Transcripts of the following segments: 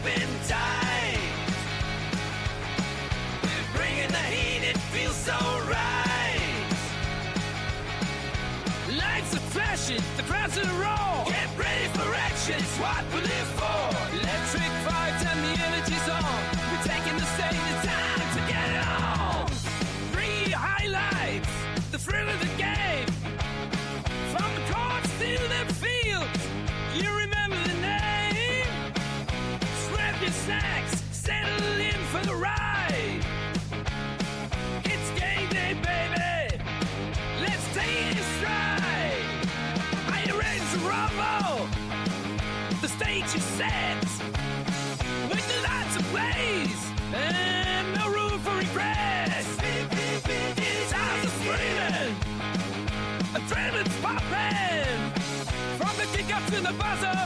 and tight. We're bringing the heat, it feels so right. Lights are flashing, the crowds are roar. Get ready for action, it's what we live for. Electric vibes and the energy's on. We're taking the stage, it's time to get it on. Bring you highlights, the thrill of the game. From the courts to the fields, you remember the name. Grab your snacks, settle in for the ride. It's game day, baby. Let's take it in stride. Are you ready to rumble? The stage is set. With the lights ablaze and no room for regret. Stars are screaming, adrenaline's popping. From the kick-up to the buzzer,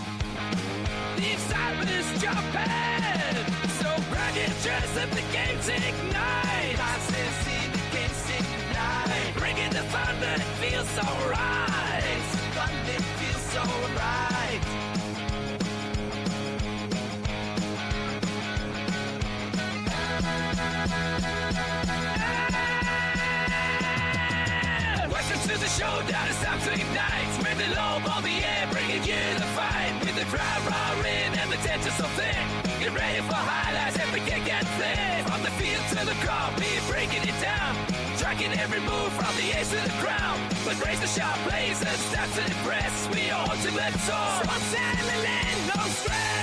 the excitement is jumping. So grab your dress up, the game's ignite. I said, see the game's ignite. Bringing the thunder, it feels so right. It's thunder, it feels so right. Welcome to the showdown, it's time to ignite. With the lobe on the air, bringing you the fight. With the crowd roaring and the tension so thick. Get ready for highlights, every kick and flip. From the field to the crowd, be breaking it down. Tracking every move from the ace to the crown. But raise the sharp plays and steps to the press. We ultimate soar. So I'm sailing in, no stress.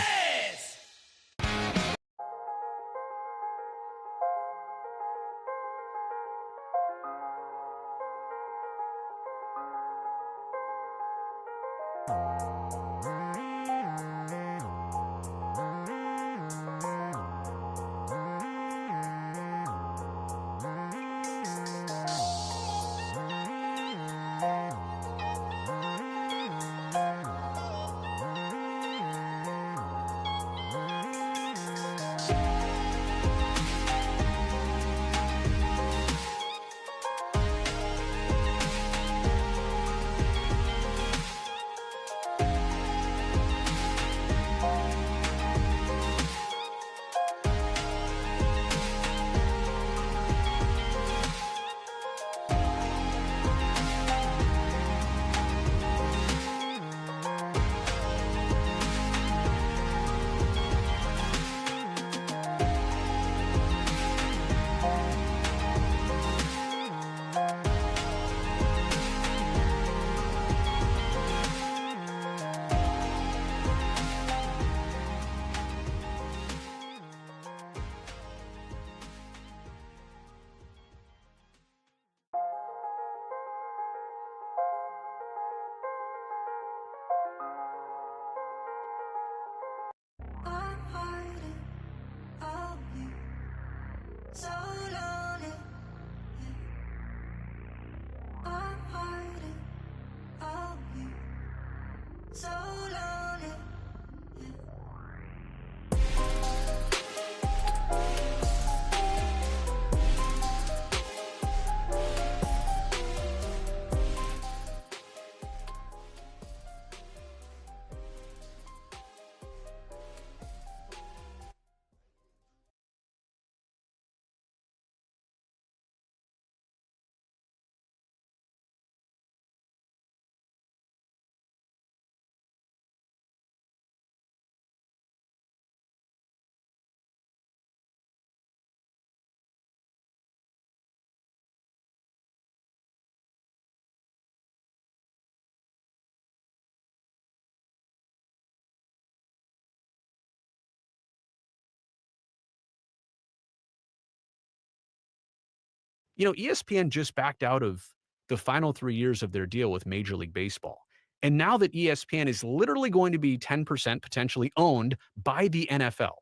ESPN just backed out of the final 3 years of their deal with Major League Baseball. And now that ESPN is literally going to be 10% potentially owned by the NFL.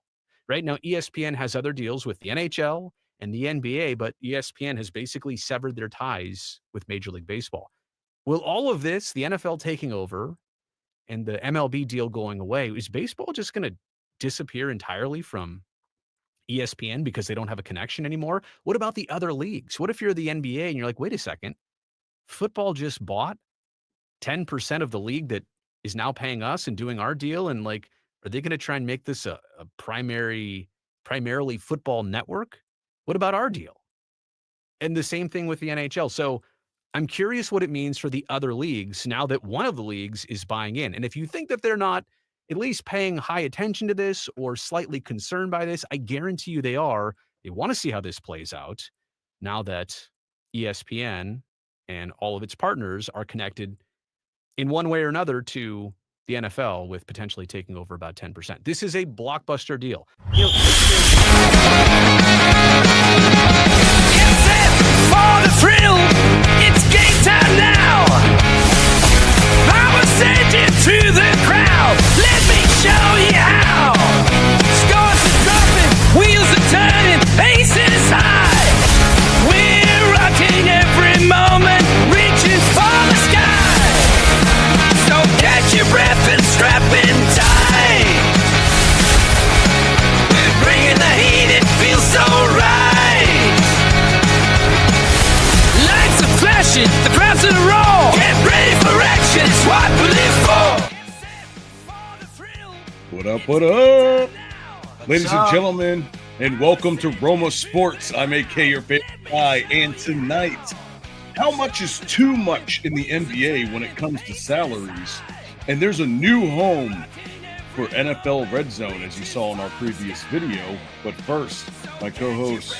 Right now, ESPN has other deals with the NHL and the NBA, but ESPN has basically severed their ties with Major League Baseball. Will all of this, the NFL taking over and the MLB deal going away, is baseball just going to disappear entirely from ESPN because they don't have a connection anymore? What about the other leagues? What if you're the NBA and you're like, wait a second, football just bought 10% of the league that is now paying us and doing our deal, and like Are they going to try and make this a primarily football network? What about our deal? And the same thing with the NHL. So I'm curious what it means for the other leagues now that one of the leagues is buying in. And if you think that they're not at least paying high attention to this or slightly concerned by this, I guarantee you they are. They want to see how this plays out now that ESPN and all of its partners are connected in one way or another to the NFL with potentially taking over about 10%. This is a blockbuster deal. It's it for the thrill. It's game time now. I will send you to the crowd. Let me show you how. Scores are dropping, wheels are turning, paces high. We're rocking every moment, reaching for the sky. So catch your breath and strap in tight. We're bringing the heat, it feels so right. Lights are flashing, the crowd's in a roar. Get ready for action, it's what we live for. What up, what up? Ladies and gentlemen, and welcome to ROMA Sports. I'm AK, your favorite guy, and tonight, how much is too much in the NBA when it comes to salaries? And there's a new home for NFL Red Zone, as you saw in our previous video. But first, my co-host,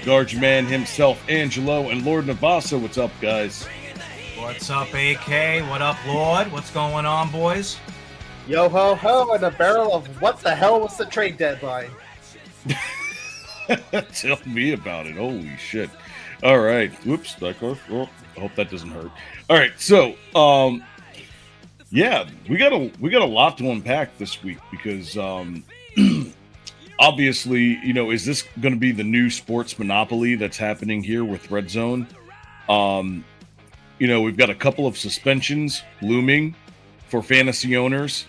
Guard Man himself, Angelo, and Lord Navasa. What's up, guys? What's up, AK? What up, Lord? What's going on, boys? Yo ho ho, and a barrel of what the hell was the trade deadline? Tell me about it. Holy shit. All right. Whoops. Back off. Oh, I hope that doesn't hurt. All right. So, yeah, we got a lot to unpack this week because, obviously, you know, is this going to be the new sports monopoly that's happening here with Red Zone? You know, we've got a couple of suspensions looming for fantasy owners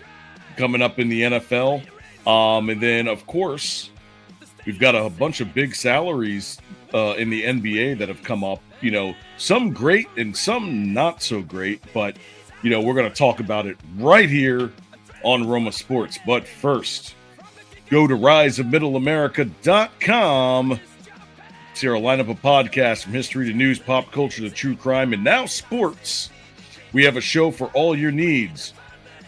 coming up in the NFL. And then, of course, we've got a bunch of big salaries in the NBA that have come up. You know, some great and some not so great. But, you know, we're going to talk about it right here on ROMA Sports. But first, go to riseofmiddleamerica.com. See our lineup of podcasts from history to news, pop culture to true crime, and now sports. We have a show for all your needs.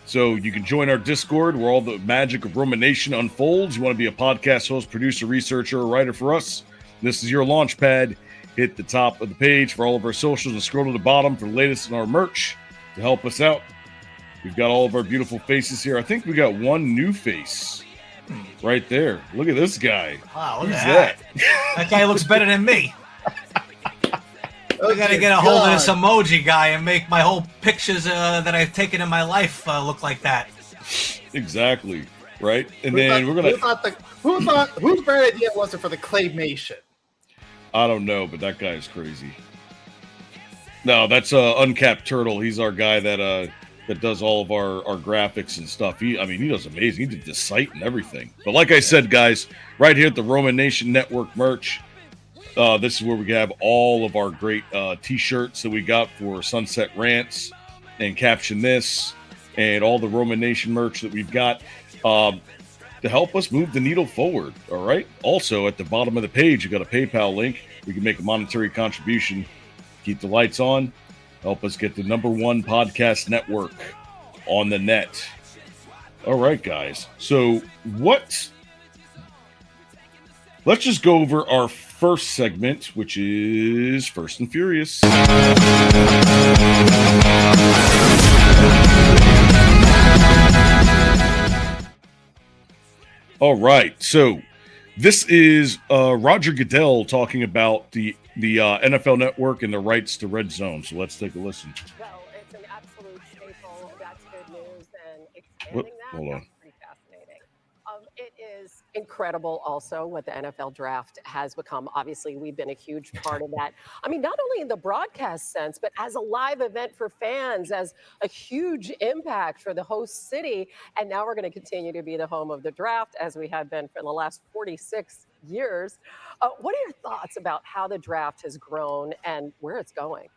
So you can join our Discord where all the magic of Roma Nation unfolds. You want to be a podcast host, producer, researcher, or writer for us? This is your launch pad. Hit the top of the page for all of our socials and scroll to the bottom for the latest in our merch to help us out. We've got all of our beautiful faces here. I think we got one new face right there. Look at this guy. Wow, look Who's at that. That guy looks better than me. I gotta get a hold of this emoji guy and make my whole pictures that I've taken in my life look like that. Exactly. Right? And Who then thought, we're going to... whose bright idea was it for the claymation? I don't know, but that guy is crazy. No, that's Uncapped Turtle. He's our guy that does all of our graphics and stuff. He does amazing. He did the site and everything. But like I said, guys, right here at the Roma Nation Network merch, this is where we have all of our great T-shirts that we got for Sunset Rants and Caption This and all the Roma Nation merch that we've got to help us move the needle forward, all right? Also, at the bottom of the page, you got a PayPal link. We can make a monetary contribution, keep the lights on, help us get the #1 podcast network on the net. All right, guys. So let's just go over our first segment, which is First and Furious. All right, so this is Roger Goodell talking about the NFL Network and the rights to Red Zone. So let's take a listen. Well, it's an absolute staple. That's good news, and expanding Hold on. that's pretty fascinating. It is incredible also what the NFL draft has become. Obviously, we've been a huge part of that. I mean, not only in the broadcast sense, but as a live event for fans, as a huge impact for the host city. And now we're going to continue to be the home of the draft, as we have been for the last 46 years. What are your thoughts about how the draft has grown and where it's going?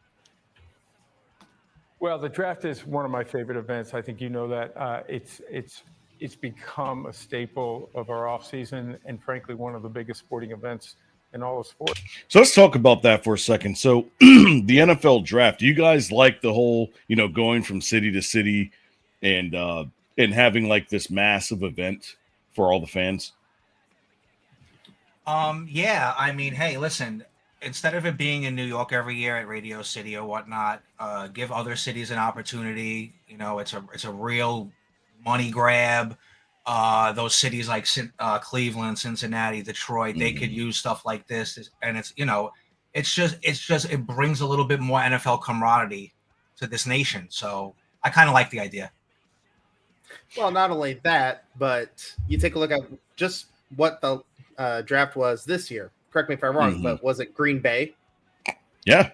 Well, the draft is one of my favorite events. I think you know that. It's it's become a staple of our off season, and frankly, one of the biggest sporting events in all of sports. So let's talk about that for a second. So the NFL draft, do you guys like the whole, going from city to city and having like this massive event for all the fans? Yeah, I mean, hey, listen, instead of it being in New York every year at Radio City or whatnot, give other cities an opportunity. It's a real money grab. Those cities like Cleveland, Cincinnati, Detroit, they could use stuff like this, and it brings a little bit more NFL camaraderie to this nation. So I kind of like the idea. Well, not only that, but you take a look at just what the draft was this year. Correct me if I'm wrong, but was it Green Bay? Yeah.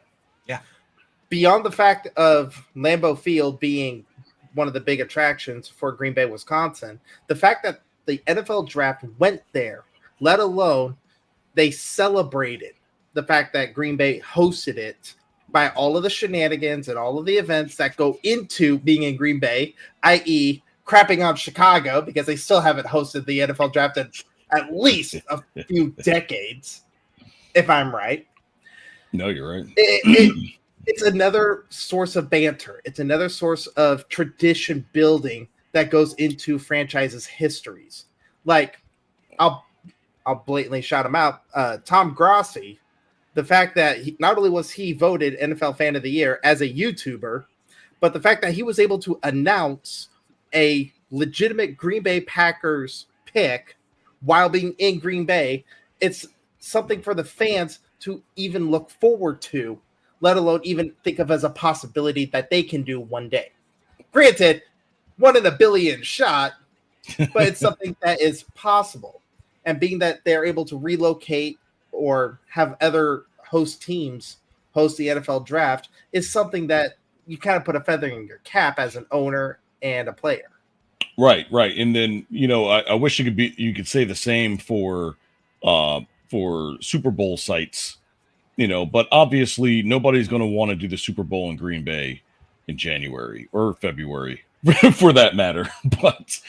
Yeah. Beyond the fact of Lambeau Field being one of the big attractions for Green Bay, Wisconsin, the fact that the NFL draft went there, let alone they celebrated the fact that Green Bay hosted it by all of the shenanigans and all of the events that go into being in Green Bay, i.e., crapping on Chicago because they still haven't hosted the NFL draft in at least a few decades, if I'm right. No, you're right. It's another source of banter. It's another source of tradition building that goes into franchises' histories. Like, I'll blatantly shout him out. Tom Grossi, the fact that not only was he voted NFL Fan of the Year as a YouTuber, but the fact that he was able to announce a legitimate Green Bay Packers pick while being in Green Bay, it's something for the fans to even look forward to, let alone even think of as a possibility that they can do one day. Granted, 1 in a billion shot, but it's something that is possible. And being that they're able to relocate or have other host teams host the NFL draft is something that you kind of put a feather in your cap as an owner and a player. Right. And then, I wish you could say the same for Super Bowl sites, but obviously nobody's going to want to do the Super Bowl in Green Bay in January or February for that matter. But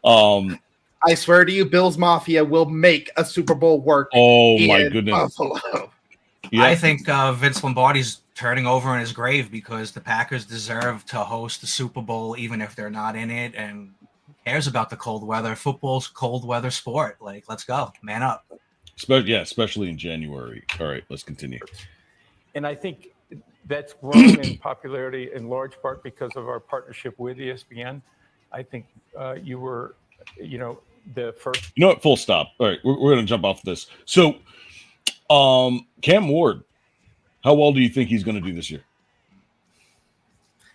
I swear to you, Bills Mafia will make a Super Bowl work. Oh my goodness. Buffalo. Yeah. I think Vince Lombardi's turning over in his grave because the Packers deserve to host the Super Bowl even if they're not in it. And who cares about the cold weather? Football's cold weather sport. Like, let's go. Man up. Especially in January. All right, let's continue. And I think that's grown in popularity in large part because of our partnership with ESPN. I think you were, the first. You know what? Full stop. All right, we're going to jump off this. So, Cam Ward, how well do you think he's going to do this year?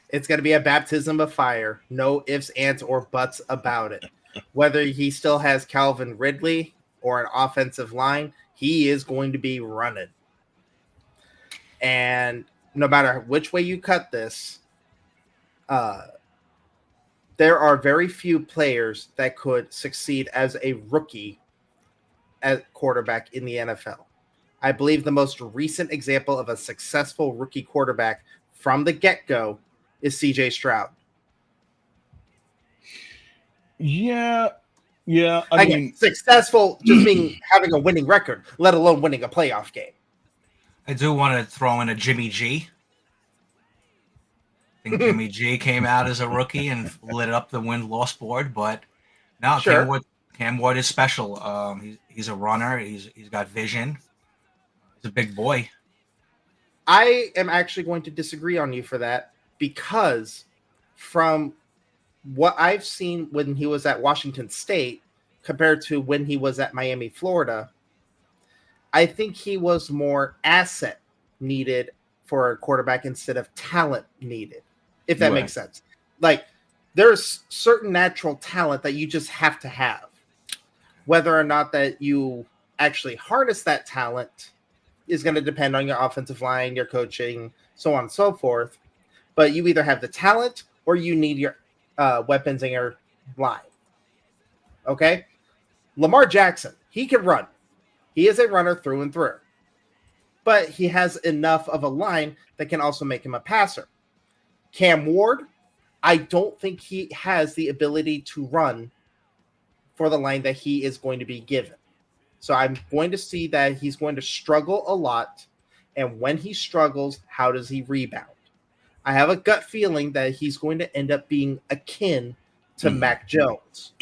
It's going to be a baptism of fire. No ifs, ands, or buts about it. Whether he still has Calvin Ridley or an offensive line, he is going to be running. And no matter which way you cut this, there are very few players that could succeed as a rookie at quarterback in the NFL. I believe the most recent example of a successful rookie quarterback from the get-go is CJ Stroud. Yeah. I mean, successful just being having a winning record, let alone winning a playoff game. I do want to throw in a Jimmy G. I think Jimmy G came out as a rookie and lit up the win-loss board, but no, sure. Cam Ward is special. He's a runner. He's got vision. He's a big boy. I am actually going to disagree on you for that because from what I've seen when he was at Washington State compared to when he was at Miami, Florida, I think he was more asset needed for a quarterback instead of talent needed, if that makes sense. Like, there's certain natural talent that you just have to have. Whether or not that you actually harness that talent is going to depend on your offensive line, your coaching, so on and so forth. But you either have the talent or you need your weapons in your line. Okay? Lamar Jackson, he can run. He is a runner through and through. But he has enough of a line that can also make him a passer. Cam Ward, I don't think he has the ability to run for the line that he is going to be given. So I'm going to see that he's going to struggle a lot. And when he struggles, how does he rebound? I have a gut feeling that he's going to end up being akin to Mac Jones.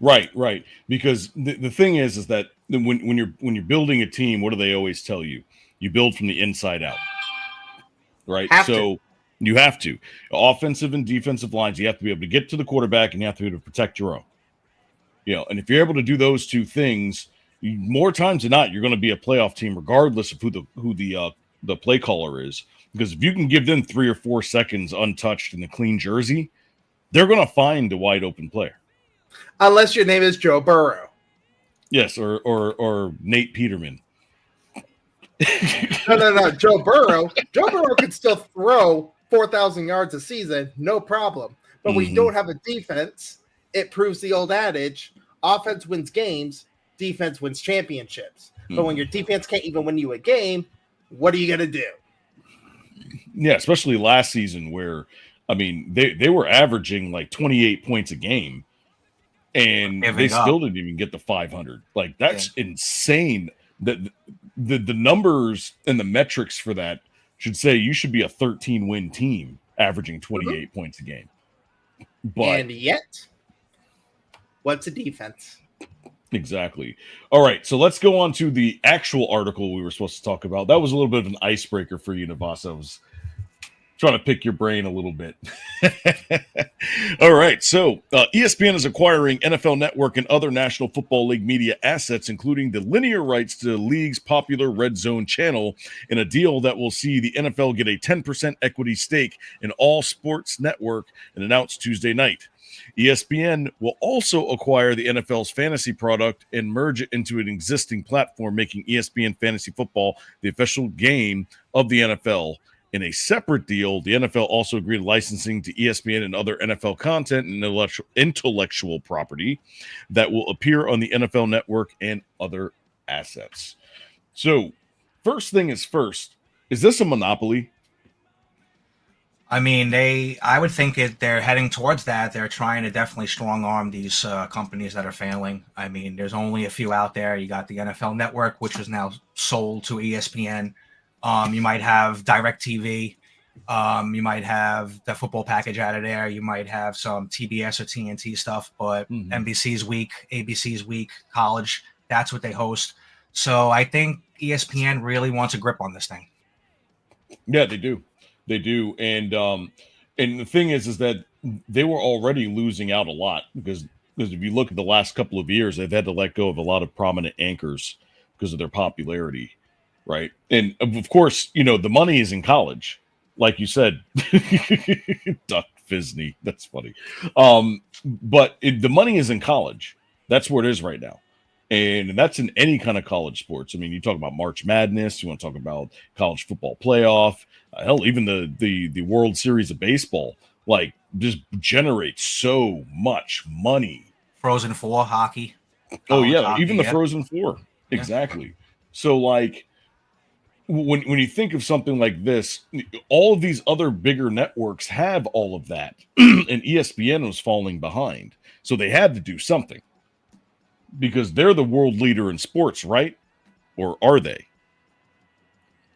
Right. Because the thing is that when you're building a team, what do they always tell you? You build from the inside out, right? You have to. Offensive and defensive lines, you have to be able to get to the quarterback and you have to be able to protect your own. And if you're able to do those two things, more times than not, you're going to be a playoff team, regardless of who the play caller is. Because if you can give them 3 or 4 seconds untouched in the clean jersey, they're going to find a wide open player. Unless your name is Joe Burrow. Yes, or Nate Peterman. No. Joe Burrow could still throw 4,000 yards a season, no problem. But when you don't have a defense, it proves the old adage: offense wins games, defense wins championships. But when your defense can't even win you a game, what are you going to do? Yeah, especially last season where, they were averaging like 28 points a game, and they still didn't even get to 500. Like, that's insane. That the numbers and the metrics for that should say you should be a 13-win team averaging 28 points a game. But and yet, what's a defense? Exactly. All right, so let's go on to the actual article we were supposed to talk about. That was a little bit of an icebreaker for you, Navasa. I was trying to pick your brain a little bit. All right, so ESPN is acquiring NFL Network and other National Football League media assets, including the linear rights to the league's popular Red Zone channel, in a deal that will see the NFL get a 10% equity stake in All Sports Network, and announced Tuesday night. ESPN will also acquire the NFL's fantasy product and merge it into an existing platform, making ESPN Fantasy Football the official game of the NFL. In a separate deal, the NFL also agreed to licensing to ESPN and other NFL content and intellectual property that will appear on the NFL Network and other assets. So, first thing is first, is this a monopoly? I would think they're heading towards that. They're trying to definitely strong arm these companies that are failing. There's only a few out there. You got the NFL Network, which is now sold to ESPN. You might have DirecTV. You might have the football package out of there. You might have some TBS or TNT stuff, but NBC's week, ABC's week, college, that's what they host. So I think ESPN really wants a grip on this thing. Yeah, they do. They do. And the thing is that they were already losing out a lot because if you look at the last couple of years, they've had to let go of a lot of prominent anchors because of their popularity. Right. And of course, the money is in college, like you said. Duck Fisney. That's funny. But the money is in college. That's where it is right now. And that's in any kind of college sports. You talk about March Madness. You want to talk about college football playoff. Hell, even the World Series of Baseball, just generates so much money. Frozen Four hockey. Oh, yeah. Hockey, even the Frozen Four. Yeah. Exactly. So, when you think of something like this, all of these other bigger networks have all of that, and ESPN was falling behind. So they had to do something because they're the world leader in sports, right? Or are they?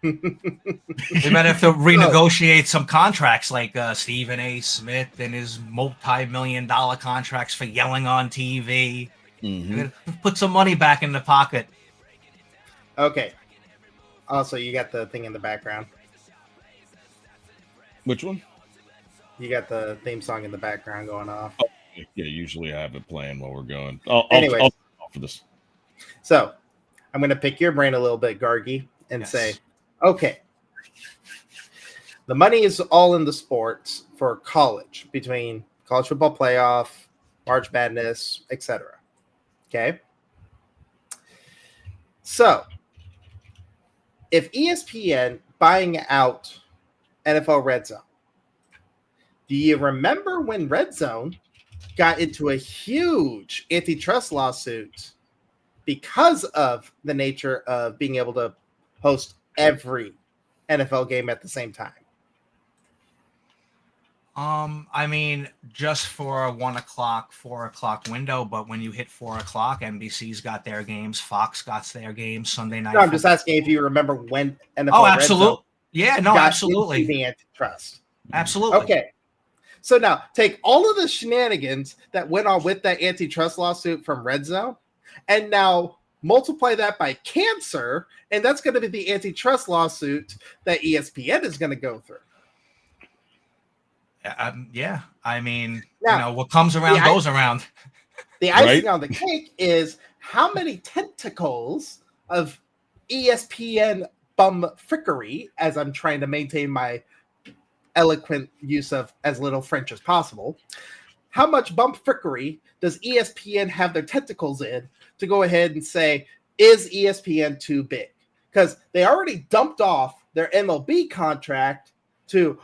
They might have to renegotiate some contracts like Stephen A. Smith and his multi-million-dollar contracts for yelling on TV. Put some money back in the pocket. Okay. Also, you got the thing in the background. Which one? You got the theme song in the background going off. Oh, yeah, usually I have it playing while we're going. Anyways, I'll for this. So, I'm going to pick your brain a little bit, Gargi, and say, okay, the money is all in the sports for college, between college football playoff, March Madness, etc. Okay? So, if ESPN buying out NFL Red Zone, do you remember when Red Zone got into a huge antitrust lawsuit because of the nature of being able to host every NFL game at the same time? I mean, just for a 1 o'clock, 4 o'clock window, but when you hit 4 o'clock, NBC's got their games, Fox got their games, Sunday night. No, I'm just asking if you remember when NFL Oh, Red absolutely. Zone Yeah, no, got absolutely. into the antitrust. Absolutely. Okay. So now take all of the shenanigans that went on with that antitrust lawsuit from Red Zone, and now multiply that by cancer, and that's going to be the antitrust lawsuit that ESPN is going to go through. Yeah. I mean, Now, what comes around goes around. The icing on the cake is how many tentacles of ESPN bum frickery, as I'm trying to maintain my eloquent use of as little French as possible. How much bump frickery does ESPN have their tentacles in to go ahead and say, is ESPN too big? Because they already dumped off their MLB contract to,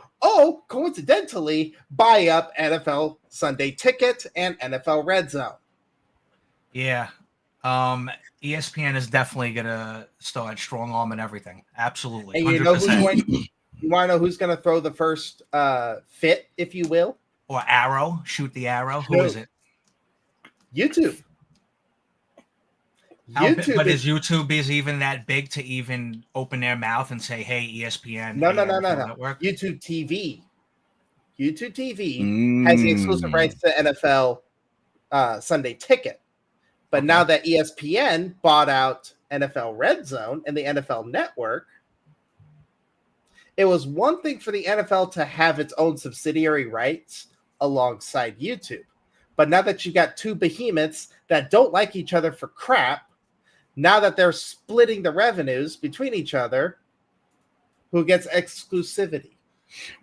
coincidentally, buy up NFL Sunday Ticket and NFL Red Zone. Yeah. ESPN is definitely going to start strong arm and everything. Absolutely. And you 100%. You want to know who's going to throw the first fit, if you will? Or arrow, shoot the arrow. Who is it? YouTube. But is YouTube even that big to even open their mouth and say, "Hey, ESPN"? No. Network? YouTube TV. YouTube TV has the exclusive rights to NFL Sunday Ticket. But now that ESPN bought out NFL Red Zone and the NFL Network, it was one thing for the NFL to have its own subsidiary rights alongside YouTube. But now that you got two behemoths that don't like each other for crap, now that they're splitting the revenues between each other, who gets exclusivity?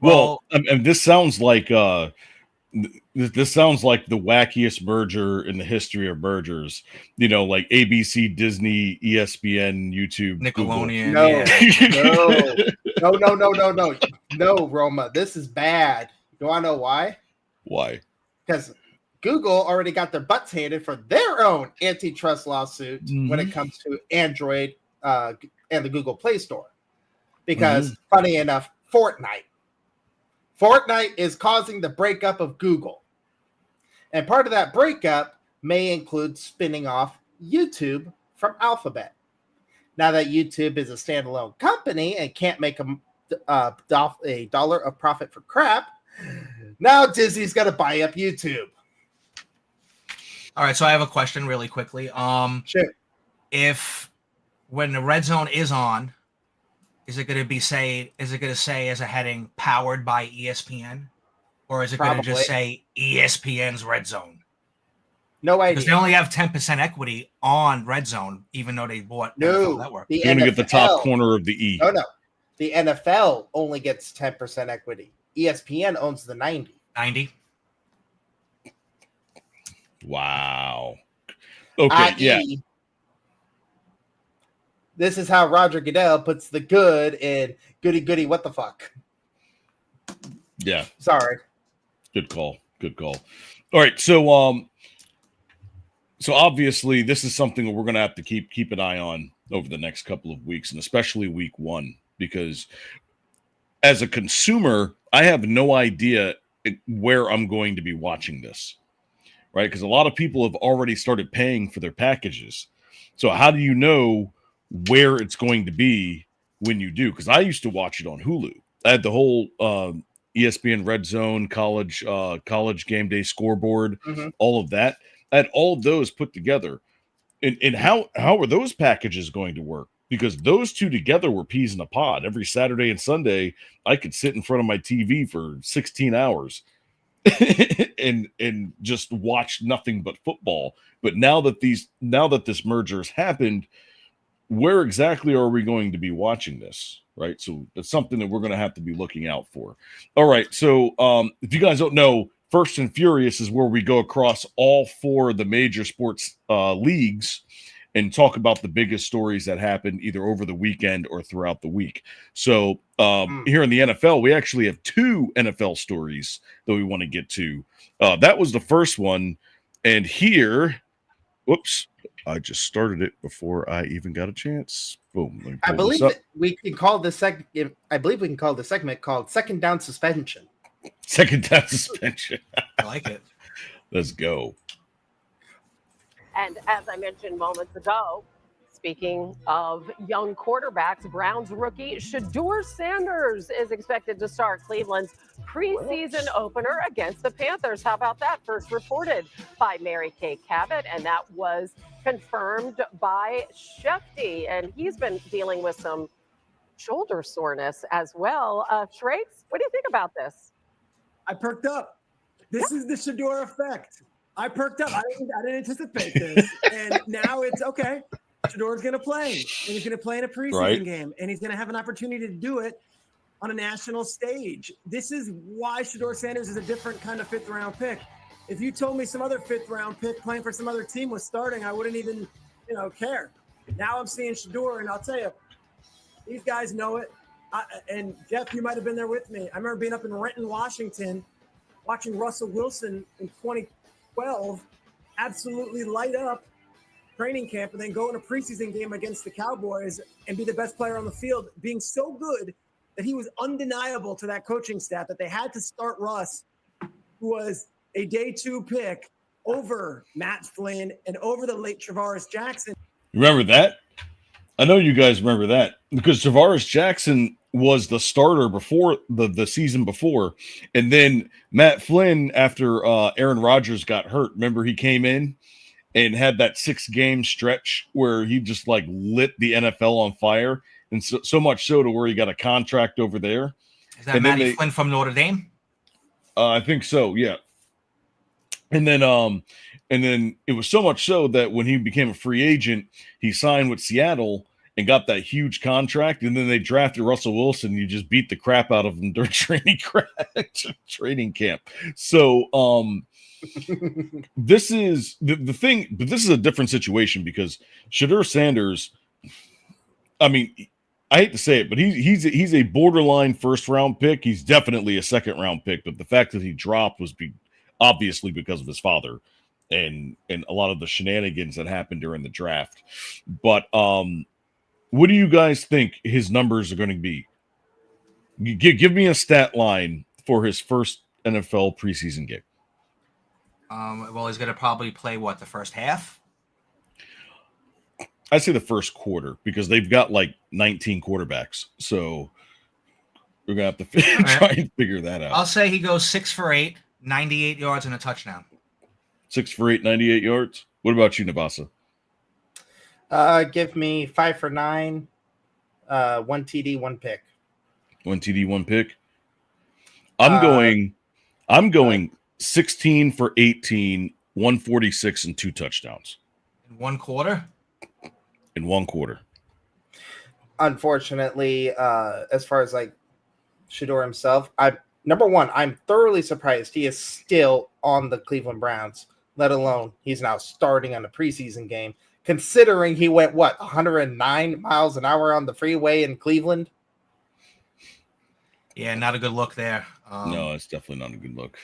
Well, and this sounds like the wackiest merger in the history of mergers. Like ABC, Disney, ESPN, YouTube, Nickelodeon. No, Roma. This is bad. You want to know why? Why? Because Google already got their butts handed for their own antitrust lawsuit when it comes to Android and the Google Play Store. Because, funny enough, Fortnite is causing the breakup of Google. And part of that breakup may include spinning off YouTube from Alphabet. Now that YouTube is a standalone company and can't make a dollar of profit for crap, now Disney's going to buy up YouTube. All right, so I have a question really quickly. Sure. If when the Red Zone is on, is it going to say as a heading powered by ESPN, or is it going to just say ESPN's Red Zone? No idea. Because they only have 10% equity on Red Zone, even though they bought NFL Network. You're going to get the top corner of the E. No. The NFL only gets 10% equity. ESPN owns the 90. 90. Wow. Okay, yeah. This is how Roger Goodell puts the good in goody, what the fuck? Yeah. Sorry. Good call. All right, so obviously this is something that we're going to have to keep an eye on over the next couple of weeks, and especially week 1, because as a consumer, I have no idea where I'm going to be watching this. Right? Because a lot of people have already started paying for their packages. So how do you know where it's going to be when you do? Because I used to watch it on Hulu. I had the whole ESPN Red Zone, college game day scoreboard, all of that. I had all of those put together. And how are those packages going to work? Because those two together were peas in a pod. Every Saturday and Sunday, I could sit in front of my TV for 16 hours. and just watch nothing but football. But now that this merger has happened, where exactly are we going to be watching this? Right. So that's something that we're going to have to be looking out for. All right. So if you guys don't know, First and Furious is where we go across all 4 of the major sports leagues and talk about the biggest stories that happened either over the weekend or throughout the week. So here in the NFL, we actually have 2 NFL stories that we want to get to. That was the first one. And here, whoops, I just started it before I even got a chance. Boom. I believe we can call this segment called Second Down Suspension. Second time suspension. I like it. Let's go. And as I mentioned moments ago, speaking of young quarterbacks, Browns rookie Shedeur Sanders is expected to start Cleveland's preseason opener against the Panthers. How about that? First reported by Mary Kay Cabot, and that was confirmed by Shefty. And he's been dealing with some shoulder soreness as well. Schrates, what do you think about this? I perked up. This is the Shedeur effect. I perked up. I didn't anticipate this. And now it's okay. Shedeur's going to play. And he's going to play in a preseason game. And he's going to have an opportunity to do it on a national stage. This is why Shedeur Sanders is a different kind of fifth-round pick. If you told me some other fifth-round pick playing for some other team was starting, I wouldn't even, care. Now I'm seeing Shedeur, and I'll tell you, these guys know it. And Jeff, you might have been there with me. I remember being up in Renton, Washington, watching Russell Wilson in 2012 absolutely light up training camp and then go in a preseason game against the Cowboys and be the best player on the field, being so good that he was undeniable to that coaching staff that they had to start Russ, who was a day 2 pick, over Matt Flynn and over the late Travaris Jackson. Remember that? I know you guys remember that because Travaris Jackson was the starter before the season before. And then Matt Flynn, after Aaron Rodgers got hurt, remember he came in and had that 6-game stretch where he just like lit the NFL on fire. And so much so to where he got a contract over there. Is that Matty Flynn from Notre Dame? I think so. Yeah. And then it was so much so that when he became a free agent, he signed with Seattle and got that huge contract. And then they drafted Russell Wilson. You just beat the crap out of him during training camp. So this is the thing, but this is a different situation because Shedeur Sanders, I mean, I hate to say it, but he's a borderline first-round pick. He's definitely a second-round pick, but the fact that he dropped was obviously because of his father and a lot of the shenanigans that happened during the draft. But what do you guys think his numbers are going to be? Give me a stat line for his first NFL preseason game. Well, he's going to probably play the first half? I say the first quarter because they've got like 19 quarterbacks. So we're going to have to try and figure that out. I'll say he goes 6 for 8, 98 yards and a touchdown. 6 for 8, 98 yards. What about you, Nabasa? Give me 5 for 9, 1 TD, 1 pick. 1 TD, 1 pick. I'm going 16 for 18, 146 and 2 touchdowns. In 1 quarter? In 1 quarter. Unfortunately, as far as like Shedeur himself, number one, I'm thoroughly surprised he is still on the Cleveland Browns, let alone he's now starting on a preseason game, considering he went, 109 miles an hour on the freeway in Cleveland? Yeah, not a good look there. No, it's definitely not a good look.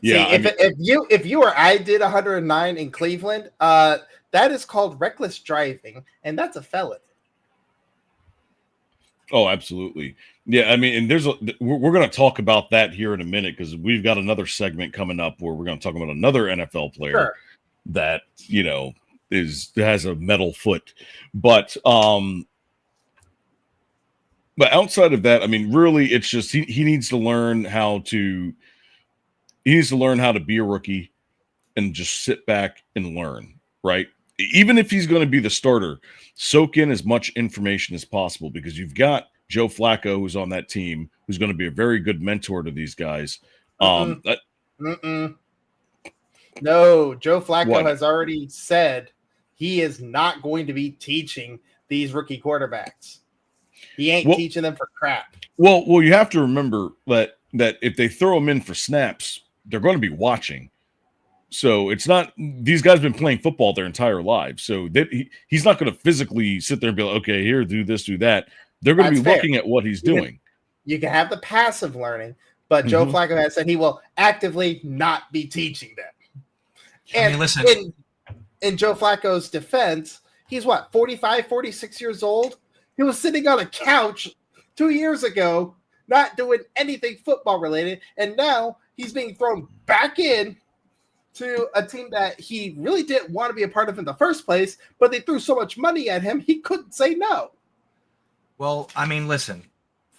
Yeah, if you or I did 109 in Cleveland, that is called reckless driving, and that's a felony. Oh, absolutely. Yeah, I mean, and we're going to talk about that here in a minute because we've got another segment coming up where we're going to talk about another NFL player that has a metal foot, but outside of that, I mean, really, it's just he needs to learn how to be a rookie and just sit back and learn, right? Even if he's going to be the starter, soak in as much information as possible because you've got Joe Flacco, who's on that team, who's going to be a very good mentor to these guys. No, Joe Flacco has already said he is not going to be teaching these rookie quarterbacks. He ain't teaching them for crap. Well, you have to remember that if they throw him in for snaps, they're going to be watching. So it's not – these guys have been playing football their entire lives. So he's not going to physically sit there and be like, okay, here, do this, do that. They're going to be looking at what he's doing. You can have the passive learning, but Joe Flacco has said he will actively not be teaching them. And listen. In Joe Flacco's defense, he's 45, 46 years old? He was sitting on a couch 2 years ago not doing anything football related, and now he's being thrown back in to a team that he really didn't want to be a part of in the first place, but they threw so much money at him, he couldn't say no. Well, I mean, listen,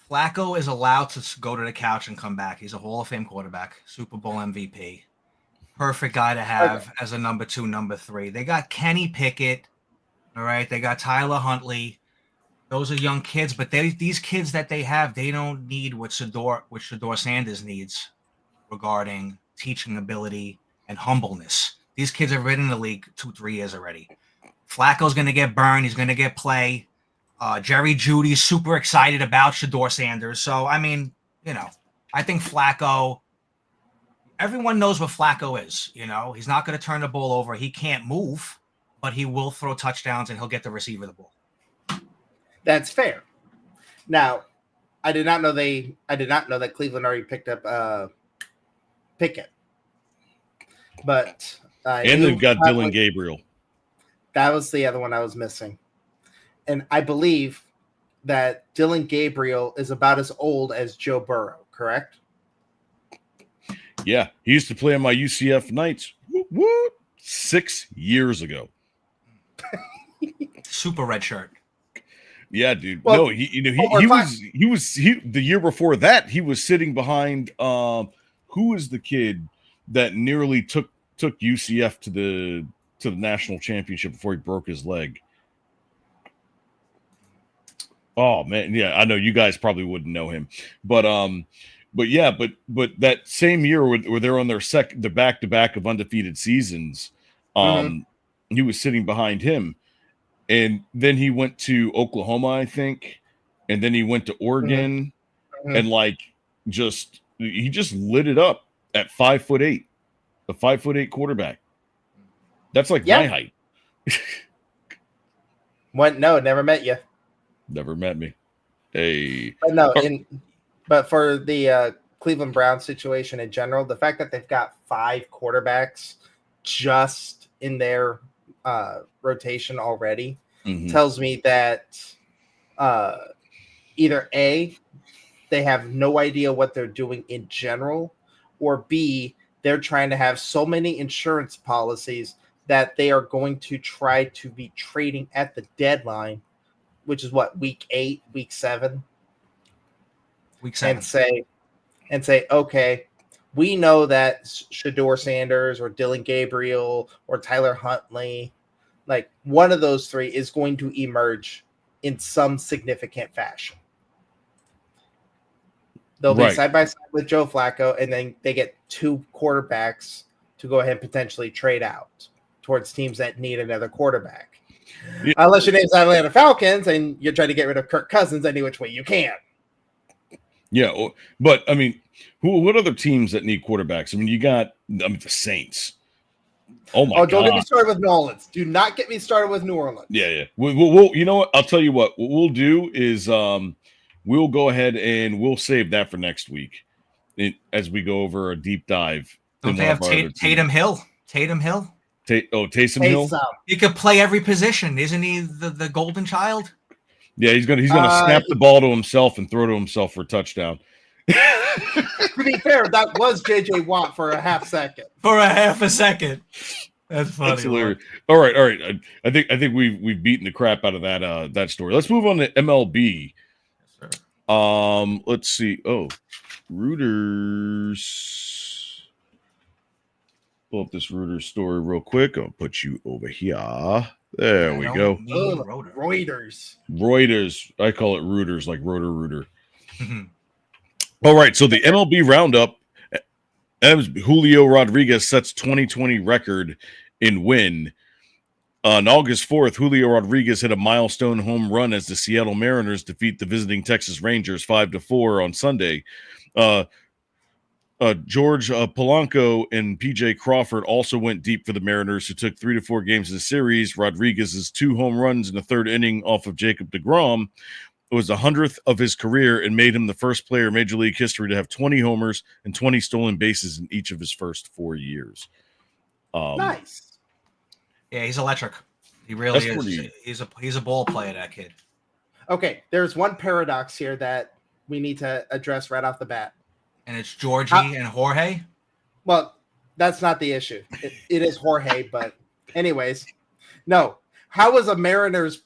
Flacco is allowed to go to the couch and come back. He's a Hall of Fame quarterback, Super Bowl MVP. Perfect guy to have as a number 2, number 3. They got Kenny Pickett. All right. They got Tyler Huntley. Those are young kids, but these kids that they have, they don't need what Shedeur Sanders needs regarding teaching ability and humbleness. These kids have been in the league 2-3 years already. Flacco's going to get burned. He's going to get play. Jerry Jeudy's super excited about Shedeur Sanders. So, I mean, I think Flacco, everyone knows what Flacco is. He's not going to turn the ball over. He can't move, but he will throw touchdowns and he'll get the receiver the ball. That's fair. Now, I did not know that Cleveland already picked up Pickett. But and they've got Dylan Gabriel. That was the other one I was missing. And I believe that Dylan Gabriel is about as old as Joe Burrow, correct? Yeah, he used to play on my UCF Knights 6 years ago. Super red shirt. Yeah, dude. Well, no, he was the year before that, he was sitting behind who was the kid that nearly took UCF to the national championship before he broke his leg. Oh man, yeah, I know you guys probably wouldn't know him, but that same year where they're on the back-to-back of undefeated seasons, he was sitting behind him, and then he went to Oklahoma, I think, and then he went to Oregon, and he just lit it up at 5'8", a 5'8" quarterback. That's like my height. No, never met you. Never met me. Hey. But for the Cleveland Browns situation in general, the fact that they've got 5 quarterbacks just in their rotation already tells me that either A, they have no idea what they're doing in general, or B, they're trying to have so many insurance policies that they are going to try to be trading at the deadline, which is what, week 8, week 7? Week 7. And say, okay, we know that Shedeur Sanders or Dylan Gabriel or Tyler Huntley, like one of those 3 is going to emerge in some significant fashion. They'll be side by side with Joe Flacco, and then they get 2 quarterbacks to go ahead and potentially trade out towards teams that need another quarterback. Yeah. Unless your name's Atlanta Falcons and you're trying to get rid of Kirk Cousins any which way you can. Yeah, but I mean, what other teams that need quarterbacks? I mean, you got the Saints. Oh my God! Don't get me started with New Orleans. Do not get me started with New Orleans. Yeah. We'll you know what? I'll tell you what. What we'll do is we'll go ahead and we'll save that for next week as we go over a deep dive. Don't they have Tatum Hill? Tatum Hill. Taysom Hill. He could play every position, isn't he? The golden child. Yeah, he's gonna snap the ball to himself and throw to himself for a touchdown. To be fair, that was JJ Watt for a half second. That's funny. That's hilarious. All right. I think we've beaten the crap out of that story. Let's move on to MLB. Yes, sir. Let's see. Oh, Reuters. Pull up this Reuters story real quick. I'll put you over here. There we go. Reuters. I call it Reuters, like Rotor. All right. So the MLB roundup. Julio Rodriguez sets 2020 record in win. On August 4th, Julio Rodriguez hit a milestone home run as the Seattle Mariners defeat the visiting Texas Rangers 5-4 on Sunday. George Polanco and PJ Crawford also went deep for the Mariners, who took 3-4 games in the series. Rodriguez's 2 home runs in the 3rd inning off of Jacob deGrom was the 100th of his career and made him the first player in Major League history to have 20 homers and 20 stolen bases in each of his first 4 years. Nice. Yeah, he's electric. He really is. He's a ball player, that kid. Okay, there's one paradox here that we need to address right off the bat. And it's Georgie and Jorge? Well, that's not the issue. It is Jorge, but anyways. No. How is a Mariners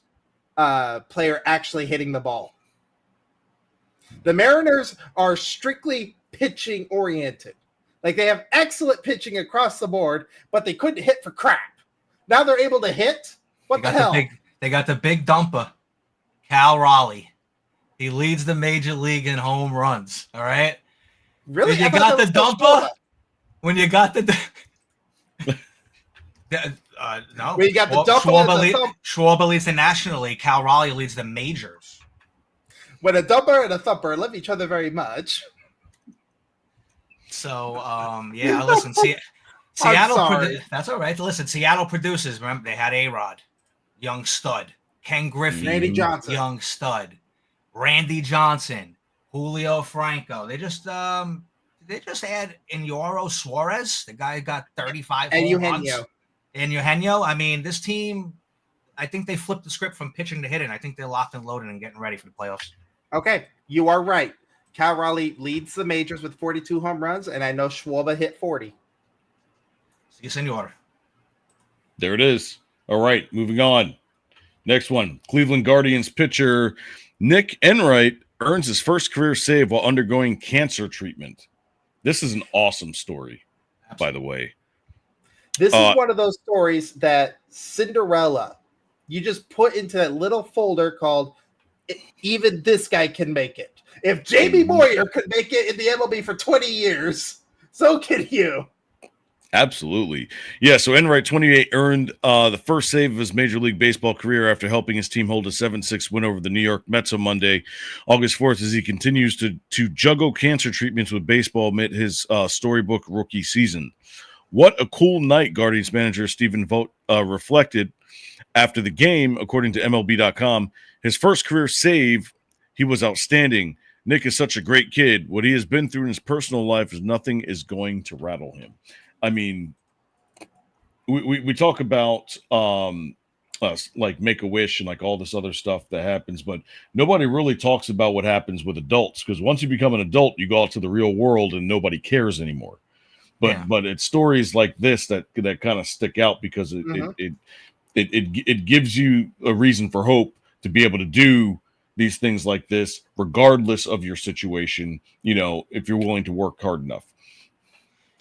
player actually hitting the ball? The Mariners are strictly pitching oriented. Like, they have excellent pitching across the board, but they couldn't hit for crap. Now they're able to hit? What the hell? They got the big dumper, Cal Raleigh. He leads the major league in home runs. All right. Really? When you got the dumper? When you got the no. When you got the dumper, Schwarber leads the National League. Cal Raleigh leads the majors. When a dumper and a thumper love each other very much. So, listen, Seattle. That's all right. Listen, Seattle produces. Remember, they had A-Rod, young stud. Ken Griffey, Randy Johnson, young stud. Randy Johnson, Julio Franco. They just add Iñoro Suarez. The guy got 35 home runs. And Eugenio. I mean, this team, I think they flipped the script from pitching to hitting. I think they're locked and loaded and getting ready for the playoffs. Okay, you are right. Cal Raleigh leads the majors with 42 home runs, and I know Schwarber hit 40. Si, senor. There it is. All right, moving on. Next one. Cleveland Guardians pitcher Nick Enright earns his first career save while undergoing cancer treatment. This is an awesome story, by the way. This is one of those stories that Cinderella, you just put into that little folder called "Even This Guy Can Make It." If Jamie Moyer could make it in the MLB for 20 years, so can you. Absolutely. Yeah, so Enright, 28, earned the first save of his Major League Baseball career after helping his team hold a 7-6 win over the New York Mets on Monday, August 4th, as he continues to juggle cancer treatments with baseball amid his storybook rookie season. What a cool night, Guardians manager Stephen Vogt reflected after the game, according to MLB.com. His first career save, he was outstanding. Nick is such a great kid. What he has been through in his personal life is nothing is going to rattle him. I mean, we talk about like Make-A-Wish and like all this other stuff that happens, but nobody really talks about what happens with adults, because once you become an adult, you go out to the real world and nobody cares anymore. But it's stories like this that kind of stick out because it gives you a reason for hope to be able to do these things like this, regardless of your situation, if you're willing to work hard enough.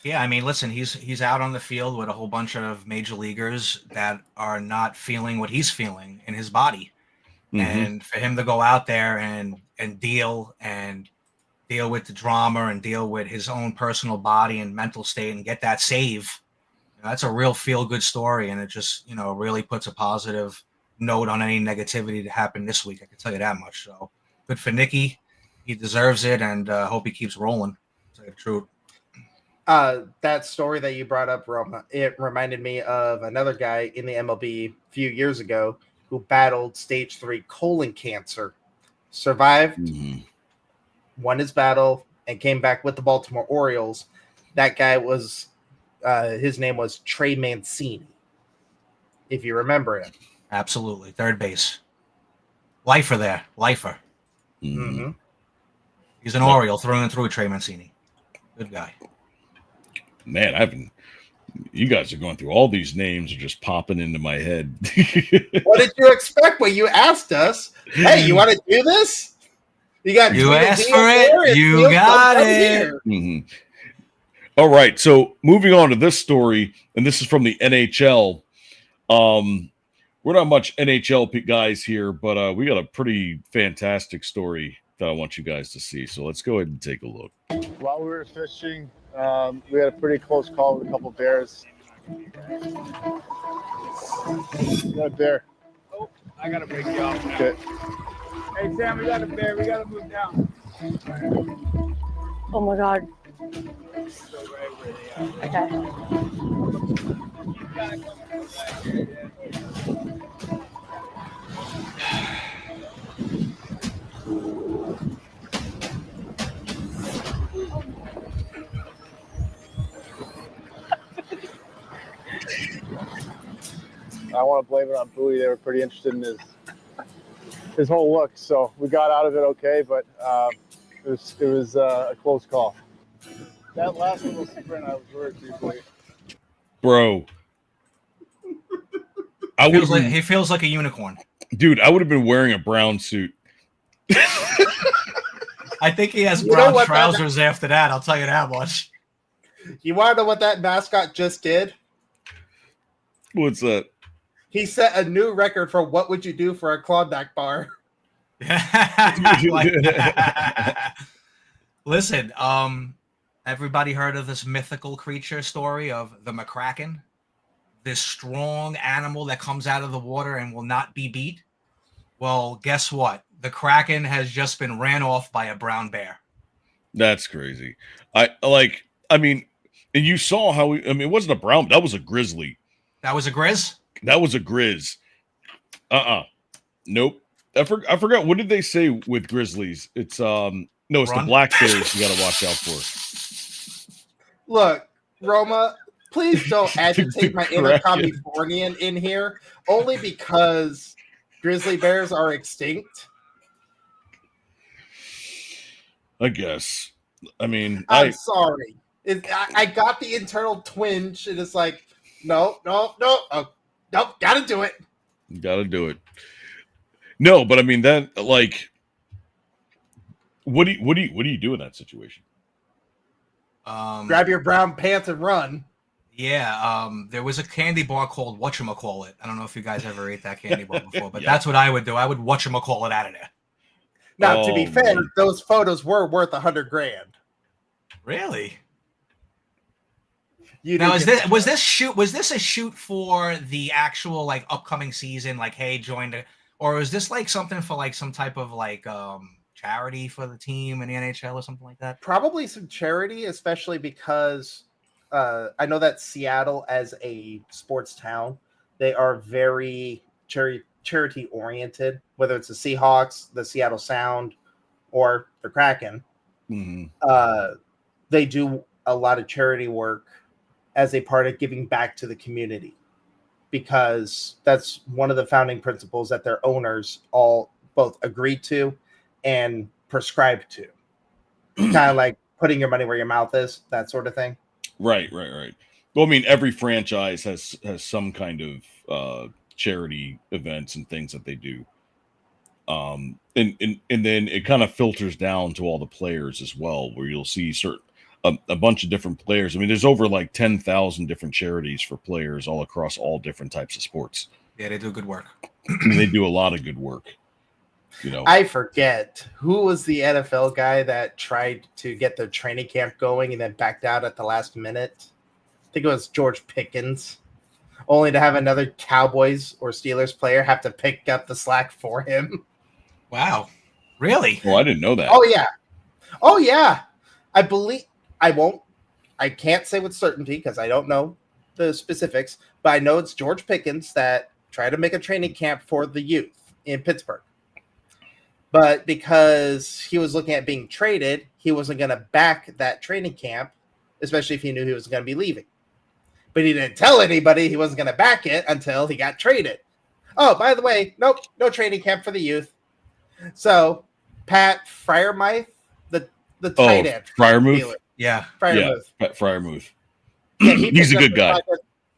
Yeah, I mean, listen, he's out on the field with a whole bunch of major leaguers that are not feeling what he's feeling in his body. Mm-hmm. And for him to go out there and deal with the drama and deal with his own personal body and mental state and get that save, that's a real feel-good story. And it just, really puts a positive note on any negativity that happened this week. I can tell you that much. So good for Nicky. He deserves it, and hope he keeps rolling, to tell you the truth. That story that you brought up, Roma, it reminded me of another guy in the MLB a few years ago who battled stage 3 colon cancer, survived, won his battle, and came back with the Baltimore Orioles. That guy was, his name was Trey Mancini, if you remember him. Absolutely. Third base. Lifer there. Lifer. Mm-hmm. He's an Oriole through and through, Trey Mancini. Good guy. Man, you guys are going through all these names are just popping into my head. What did you expect when you asked us? Hey, you want to do this? You asked for it. You got it. Mm-hmm. All right. So moving on to this story, and this is from the NHL. We're not much NHL guys here, but we got a pretty fantastic story that I want you guys to see. So let's go ahead and take a look. While we were fishing, we had a pretty close call with a couple bears. We got a bear. Oh, I gotta break you off. Okay. Hey Sam, we got a bear. We gotta move down. Oh my God. So right where they are. Okay. You gotta come back here. I want to blame it on Bowie. They were pretty interested in his whole look, so we got out of it okay. But It was a close call. That last little sprint, I was worried briefly. Bro. He feels like a unicorn. Dude, I would have been wearing a brown suit. I think he has brown trousers after that. I'll tell you that much. You want to know what that mascot just did? What's that? He set a new record for what would you do for a Klondike bar. Listen, everybody heard of this mythical creature story of the McCracken? This strong animal that comes out of the water and will not be beat? Well, guess what? The Kraken has just been ran off by a brown bear. That's crazy. And you saw how it wasn't a brown, that was a grizzly. That was a grizz? That was a grizz. Nope. I forgot. What did they say with grizzlies? It's no, it's Run. the black bears you got to watch out for. Look, Roma, please don't agitate my inner Californian in here, only because grizzly bears are extinct. I guess. I mean, I'm sorry. I got the internal twinge, and it's like, no, gotta do it. Gotta do it. No, but I mean that, like, what do you do in that situation? Grab your brown pants and run. Yeah, there was a candy bar called Whatchamacallit. I don't know if you guys ever ate that candy bar before, but that's what I would do. I would Whatchamacallit out of there. Now, to be fair, those photos were worth $100,000. Really? Now, was this a shoot for the actual like upcoming season? Like, hey, or is this like something for like some type of like charity for the team in the NHL or something like that? Probably some charity, especially because I know that Seattle, as a sports town, they are very charity oriented. Whether it's the Seahawks, the Seattle Sound, or the Kraken, they do a lot of charity work as a part of giving back to the community, because that's one of the founding principles that their owners all both agreed to and prescribed to. Kind of like putting your money where your mouth is, that sort of thing. Right. Well, I mean, every franchise has some kind of charity events and things that they do. And then it kind of filters down to all the players as well, where you'll see a bunch of different players. I mean, there's over like 10,000 different charities for players all across all different types of sports. Yeah, they do good work. I mean, they do a lot of good work. You know, I forget who was the NFL guy that tried to get their training camp going and then backed out at the last minute. I think it was George Pickens, only to have another Cowboys or Steelers player have to pick up the slack for him. Wow. Really? Well, I didn't know that. Oh, yeah. I can't say with certainty because I don't know the specifics, but I know it's George Pickens that tried to make a training camp for the youth in Pittsburgh. But because he was looking at being traded, he wasn't going to back that training camp, especially if he knew he was going to be leaving. But he didn't tell anybody he wasn't going to back it until he got traded. Oh, by the way, nope, no training camp for the youth. So Pat Freiermuth, the tight end. Freiermuth? Yeah. Freiermuth. Pat Freiermuth. Yeah, he's a good guy.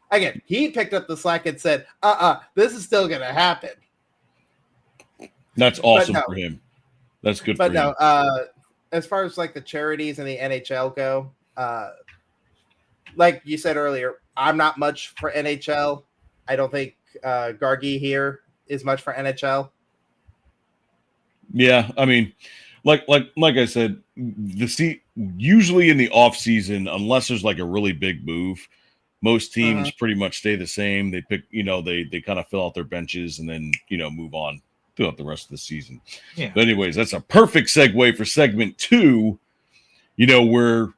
Again, he picked up the slack and said, this is still going to happen. That's awesome for him. That's good for him. As far as like the charities and the NHL go, like you said earlier, I'm not much for NHL. I don't think Gargi here is much for NHL. Yeah, I mean, like I said, usually in the off season, unless there's like a really big move, most teams pretty much stay the same. They pick, they kind of fill out their benches and then move on throughout the rest of the season. Yeah. But anyways, that's a perfect segue for segment 2. Where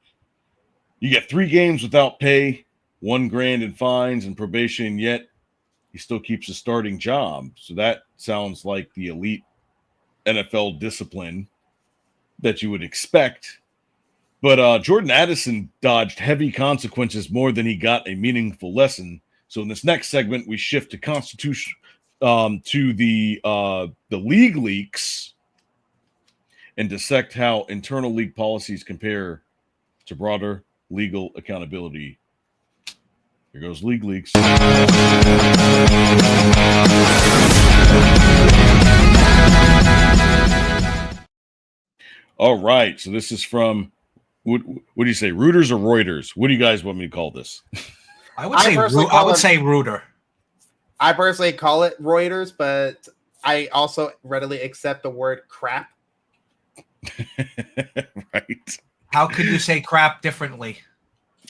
you get 3 games without pay, $1,000 in fines and probation, yet he still keeps a starting job. So that sounds like the elite NFL discipline that you would expect. But Jordan Addison dodged heavy consequences more than he got a meaningful lesson. So in this next segment, we shift to to the league leaks and dissect how internal league policies compare to broader legal accountability. Here goes League Leaks. All right, so this is from, what do you say, Reuters or Reuters? What do you guys want me to call this? I would say Reuter. I personally call it Reuters, but I also readily accept the word crap. Right. How could you say crap differently?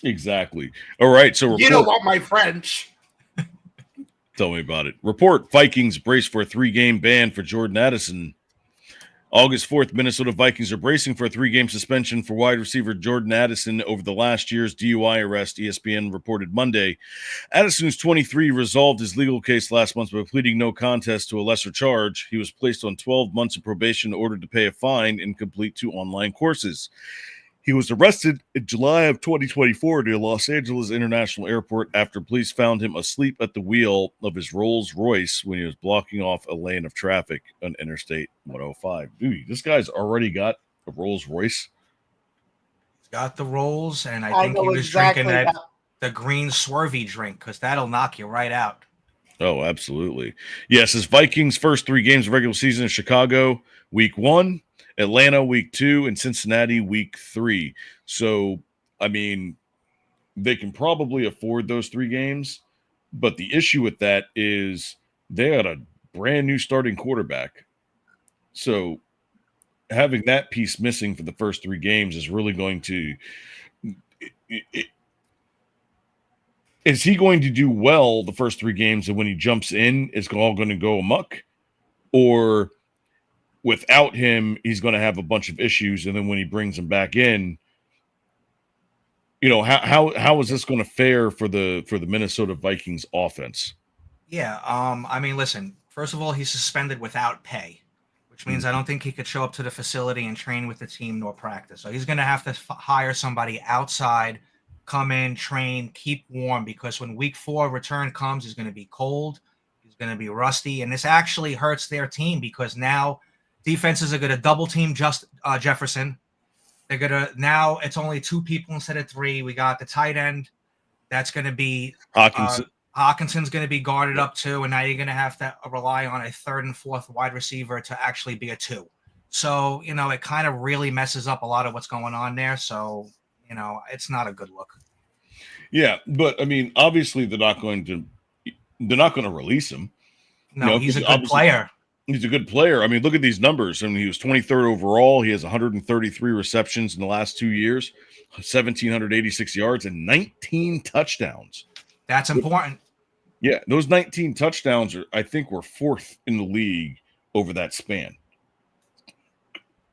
Exactly. All right, so You don't want my French. Tell me about it. Report: Vikings brace for a 3-game ban for Jordan Addison. August 4th, Minnesota Vikings are bracing for a 3-game suspension for wide receiver Jordan Addison over the last year's DUI arrest, ESPN reported Monday. Addison, who's 23, resolved his legal case last month by pleading no contest to a lesser charge. He was placed on 12 months of probation, ordered to pay a fine, and complete 2 online courses. He was arrested in July of 2024 near Los Angeles International Airport after police found him asleep at the wheel of his Rolls-Royce when he was blocking off a lane of traffic on Interstate 105. Dude, this guy's already got a Rolls-Royce. He's got the rolls, and I think he was drinking the green swervy drink because that'll knock you right out. Oh, absolutely. Yes, his Vikings' first 3 games of regular season in Chicago, week 1. Atlanta week 2 and Cincinnati week 3. So, I mean, they can probably afford those 3 games, but the issue with that is they had a brand new starting quarterback. So, having that piece missing for the first 3 games is really going to is he going to do well the first 3 games, and when he jumps in, it's all going to go amok? Or without him, he's going to have a bunch of issues, and then when he brings him back in, you know, how is this going to fare for the Minnesota Vikings offense? Yeah, I mean, listen. First of all, he's suspended without pay, which means I don't think he could show up to the facility and train with the team nor practice. So he's going to have to hire somebody outside, come in, train, keep warm, because when week 4 return comes, he's going to be cold, he's going to be rusty, and this actually hurts their team because now defenses are going to double team Jefferson. They're going to, now it's only 2 people instead of 3. We got the tight end. That's going to be Hawkinson's going to be guarded up too. And now you're going to have to rely on a 3rd and 4th wide receiver to actually be a 2. So, you know, it kind of really messes up a lot of what's going on there. So, you know, it's not a good look. Yeah. But I mean, obviously they're not going to release him. No, you know, he's a good player. He's a good player. I mean, look at these numbers. I mean, he was 23rd overall. He has 133 receptions in the last 2 years, 1,786 yards, and 19 touchdowns. That's important. Yeah, those 19 touchdowns I think were 4th in the league over that span.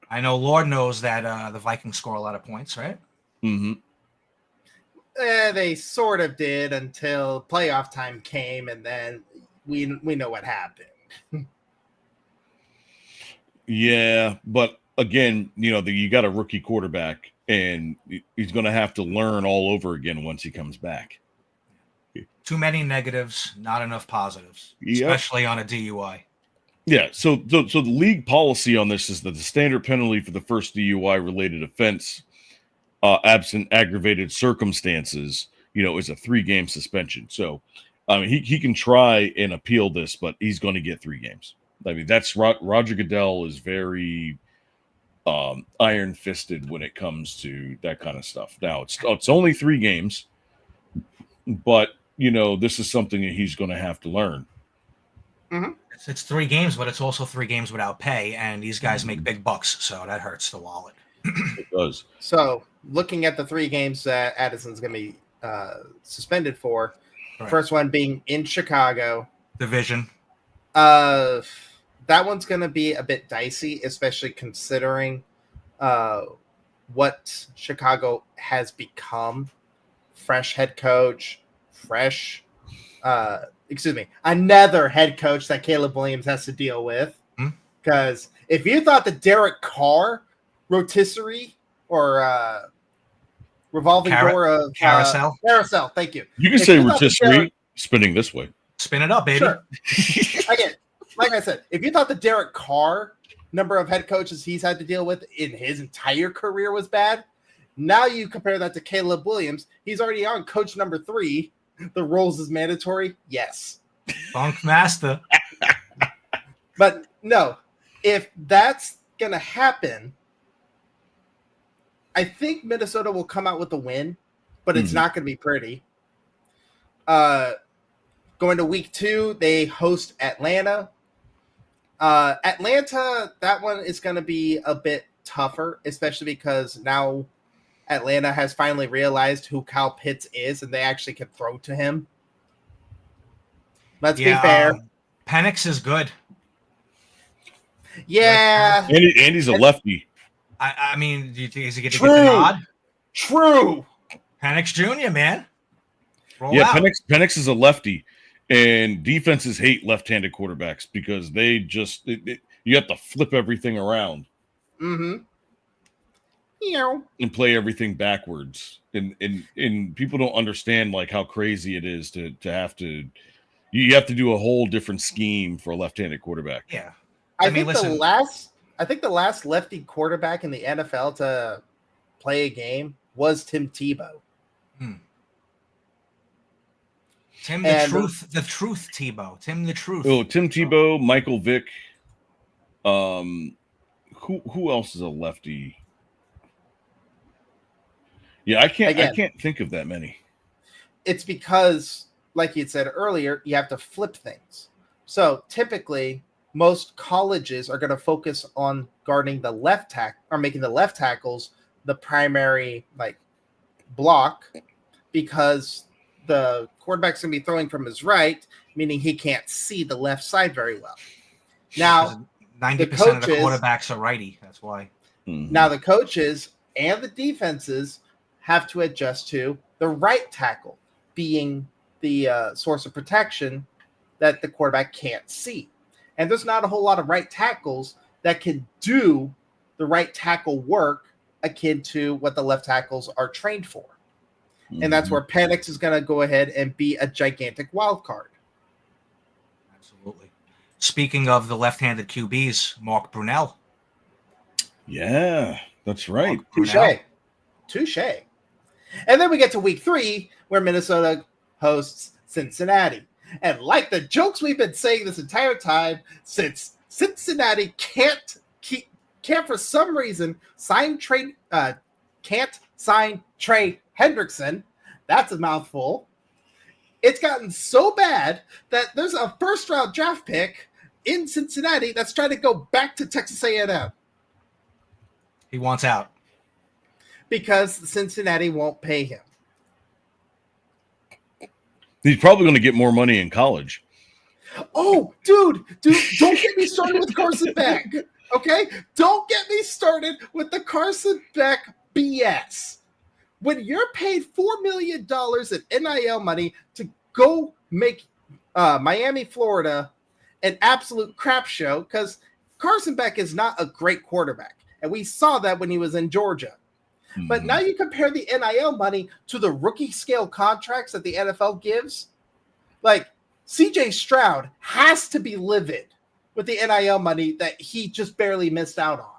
I know Lord knows that the Vikings score a lot of points, right? Mm-hmm. They sort of did until playoff time came, and then we know what happened. Yeah, but again, you know, you got a rookie quarterback, and he's going to have to learn all over again once he comes back. Too many negatives, not enough positives, especially on a DUI. Yeah, so the league policy on this is that the standard penalty for the first DUI-related offense, absent aggravated circumstances, you know, is a 3-game suspension. So, I mean, he can try and appeal this, but he's going to get 3 games. I mean, that's Roger Goodell is very iron-fisted when it comes to that kind of stuff. Now, it's only 3 games, but, you know, this is something that he's going to have to learn. Mm-hmm. It's 3 games, but it's also 3 games without pay, and these guys make big bucks, so that hurts the wallet. It does. So, looking at the 3 games that Addison's going to be suspended for, Right. First one being in Chicago. Division. That one's going to be a bit dicey, especially considering what Chicago has become. Fresh head coach, another head coach that Caleb Williams has to deal with. Because if you thought the Derek Carr rotisserie or revolving door of carousel, thank you. You can say rotisserie spinning this way. Spin it up, baby. Sure. Again, like I said, if you thought the Derek Carr number of head coaches he's had to deal with in his entire career was bad. Now you compare that to Caleb Williams. He's already on coach number 3. The roles is mandatory. Yes. Funk master. But no, if that's going to happen, I think Minnesota will come out with a win, but it's not going to be pretty. Going to week 2, they host Atlanta. Atlanta, that one is going to be a bit tougher, especially because now Atlanta has finally realized who Kyle Pitts is, and they actually can throw to him. Let's be fair. Penix is good. Yeah. Andy's a lefty. I mean, do you think is he going to get the nod? True. Penix Jr., man. Roll Yeah, out. Penix is a lefty, and defenses hate left-handed quarterbacks because they just you have to flip everything around. Mm-hmm. And play everything backwards, and people don't understand like how crazy it is to have to. You have to do a whole different scheme for a left-handed quarterback. Yeah, I think the last lefty quarterback in the NFL to play a game was Tim Tebow. Tim the truth Tebow. Tim the truth. Oh, Tim Tebow, Michael Vick. Who else is a lefty? Yeah, I can't think of that many. It's because, like you said earlier, you have to flip things. So typically, most colleges are going to focus on guarding the left tackle or making the left tackles the primary block, because the quarterback's going to be throwing from his right, meaning he can't see the left side very well. Now, 90% of the quarterbacks are righty. That's why. Now the coaches and the defenses have to adjust to the right tackle being the source of protection that the quarterback can't see. And there's not a whole lot of right tackles that can do the right tackle work akin to what the left tackles are trained for. And that's where Penix is going to go ahead and be a gigantic wild card. Absolutely. Speaking of the left-handed QBs, Mark Brunell. Yeah, that's right. Touche. And then we get to week 3, where Minnesota hosts Cincinnati. And like the jokes we've been saying this entire time, since Cincinnati can't for some reason can't sign Trey Hendrickson, that's a mouthful. It's gotten so bad that there's a first-round draft pick in Cincinnati that's trying to go back to Texas A&M. He wants out. Because Cincinnati won't pay him. He's probably going to get more money in college. Oh, dude, don't get me started with Carson Beck, okay? Don't get me started with the Carson Beck BS. When you're paid $4 million in NIL money to go make Miami, Florida, an absolute crap show, because Carson Beck is not a great quarterback, and we saw that when he was in Georgia. But now you compare the NIL money to the rookie scale contracts that the NFL gives. Like, CJ Stroud has to be livid with the NIL money that he just barely missed out on.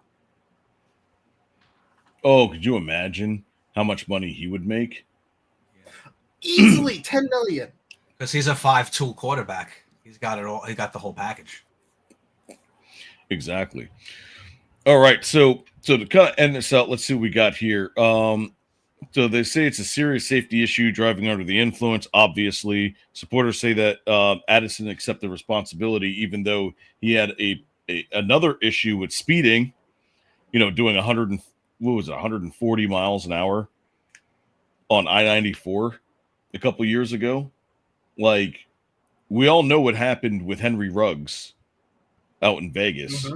Oh, could you imagine how much money he would make? Easily $10 million. Because he's a 5-tool quarterback. He's got it all. He got the whole package. Exactly. All right, so to kind of end this out, let's see what we got here. So they say it's a serious safety issue, driving under the influence. Obviously, supporters say that Addison accepted responsibility, even though he had another issue with speeding. Doing 140 miles an hour on I-94 a couple years ago. Like, we all know what happened with Henry Ruggs out in Vegas.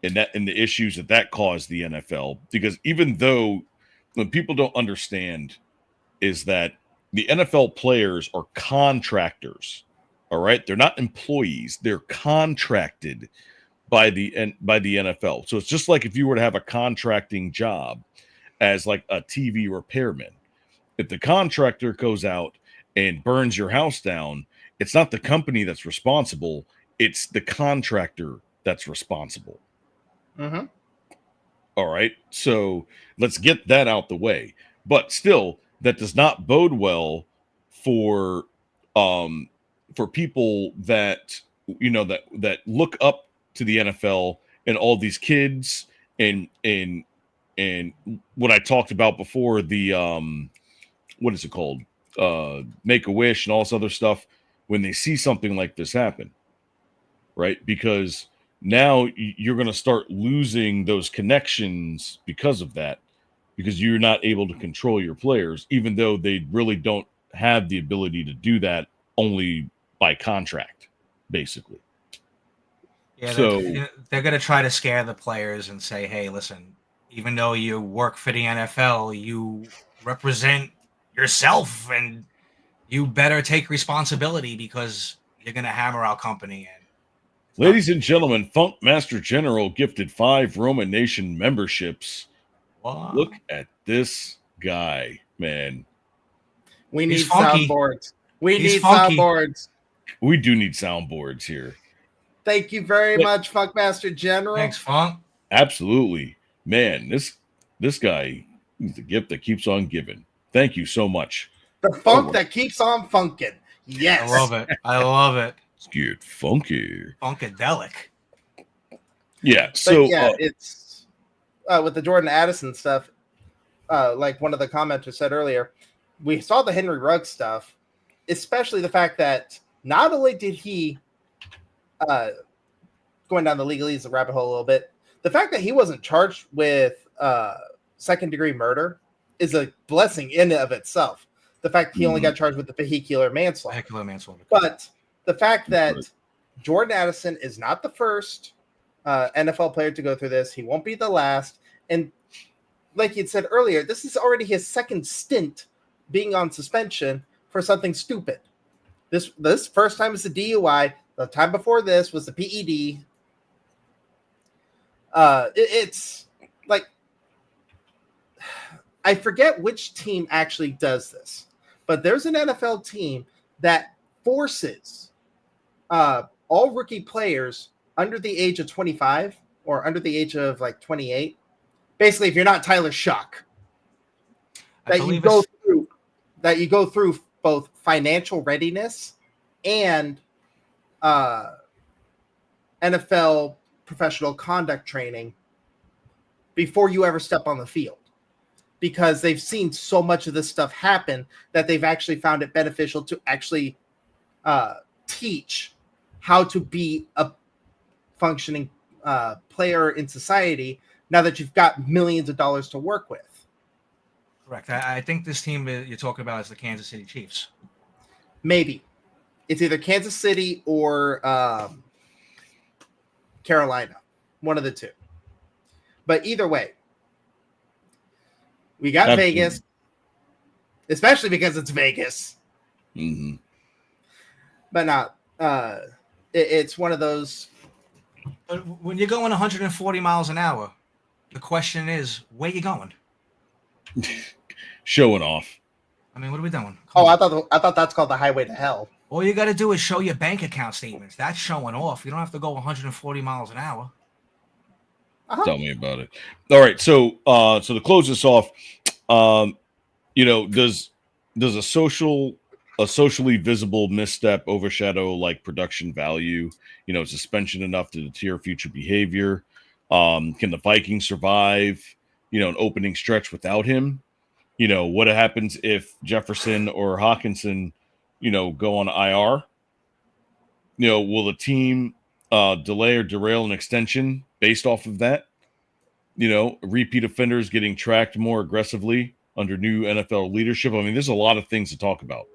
And the issues that caused the NFL, because even though when people don't understand is that the NFL players are contractors, all right? They're not employees. They're contracted by the NFL. So it's just like if you were to have a contracting job as like a TV repairman. If the contractor goes out and burns your house down, it's not the company that's responsible. It's the contractor that's responsible. Mm-hmm. All right. So let's get that out the way. But still, that does not bode well for um for people that that look up to the NFL and all these kids and what I talked about before, the what is it called? Make a Wish and all this other stuff when they see something like this happen, right? Because now you're going to start losing those connections because of that, because you're not able to control your players, even though they really don't have the ability to do that only by contract, basically. Yeah, So they're going to try to scare the players and say, hey, listen, even though you work for the NFL, you represent yourself and you better take responsibility because you're going to hammer our company. And ladies and gentlemen, Funk Master General gifted 5 Roma Nation memberships. Wow. Look at this guy, man. We need He's funky. soundboards. We He's need funky. soundboards. We do need soundboards here. Thank you very much, Funkmaster General. Thanks, Funk. Absolutely. Man, this guy is the gift that keeps on giving. Thank you so much. The funk that keeps on funkin'. Yes. I love it. I love it. Let's get funky. Funkadelic. Yeah. But So yeah, it's with the Jordan Addison stuff, like one of the commenters said earlier, we saw the Henry Ruggs stuff, especially the fact that not only did he going down the legalese rabbit hole a little bit, the fact that he wasn't charged with second-degree murder is a blessing in and of itself. The fact that he only got charged with the vehicular manslaughter. But the fact that Jordan Addison is not the first NFL player to go through this, he won't be the last. And like you'd said earlier, this is already his second stint being on suspension for something stupid. This first time is the DUI. The time before this was the PED. It's like, I forget which team actually does this, but there's an NFL team that forces all rookie players under the age of 25 or under the age of like 28. Basically, if you're not Tyler Shuck, that you go through both financial readiness and NFL professional conduct training before you ever step on the field, because they've seen so much of this stuff happen that they've actually found it beneficial to actually teach how to be a functioning player in society now that you've got millions of dollars to work with. Correct. I think this team you're talking about is the Kansas City Chiefs. Maybe. It's either Kansas City or Carolina. One of the two. But either way, we got Absolutely. Vegas, especially because it's Vegas. Mm-hmm. But not. It's one of those. When you're going 140 miles an hour, the question is, where you going? Showing off. I mean, what are we doing? I thought that's called the highway to hell. All you got to do is show your bank account statements. That's showing off. You don't have to go 140 miles an hour. Tell me about it. All right, so to close this off, does a socially visible misstep overshadow like production value? Suspension enough to deter future behavior? Can the Vikings survive? An opening stretch without him? What happens if Jefferson or Hawkinson, go on IR? Will the team delay or derail an extension based off of that? Repeat offenders getting tracked more aggressively under new NFL leadership. I mean, there's a lot of things to talk about.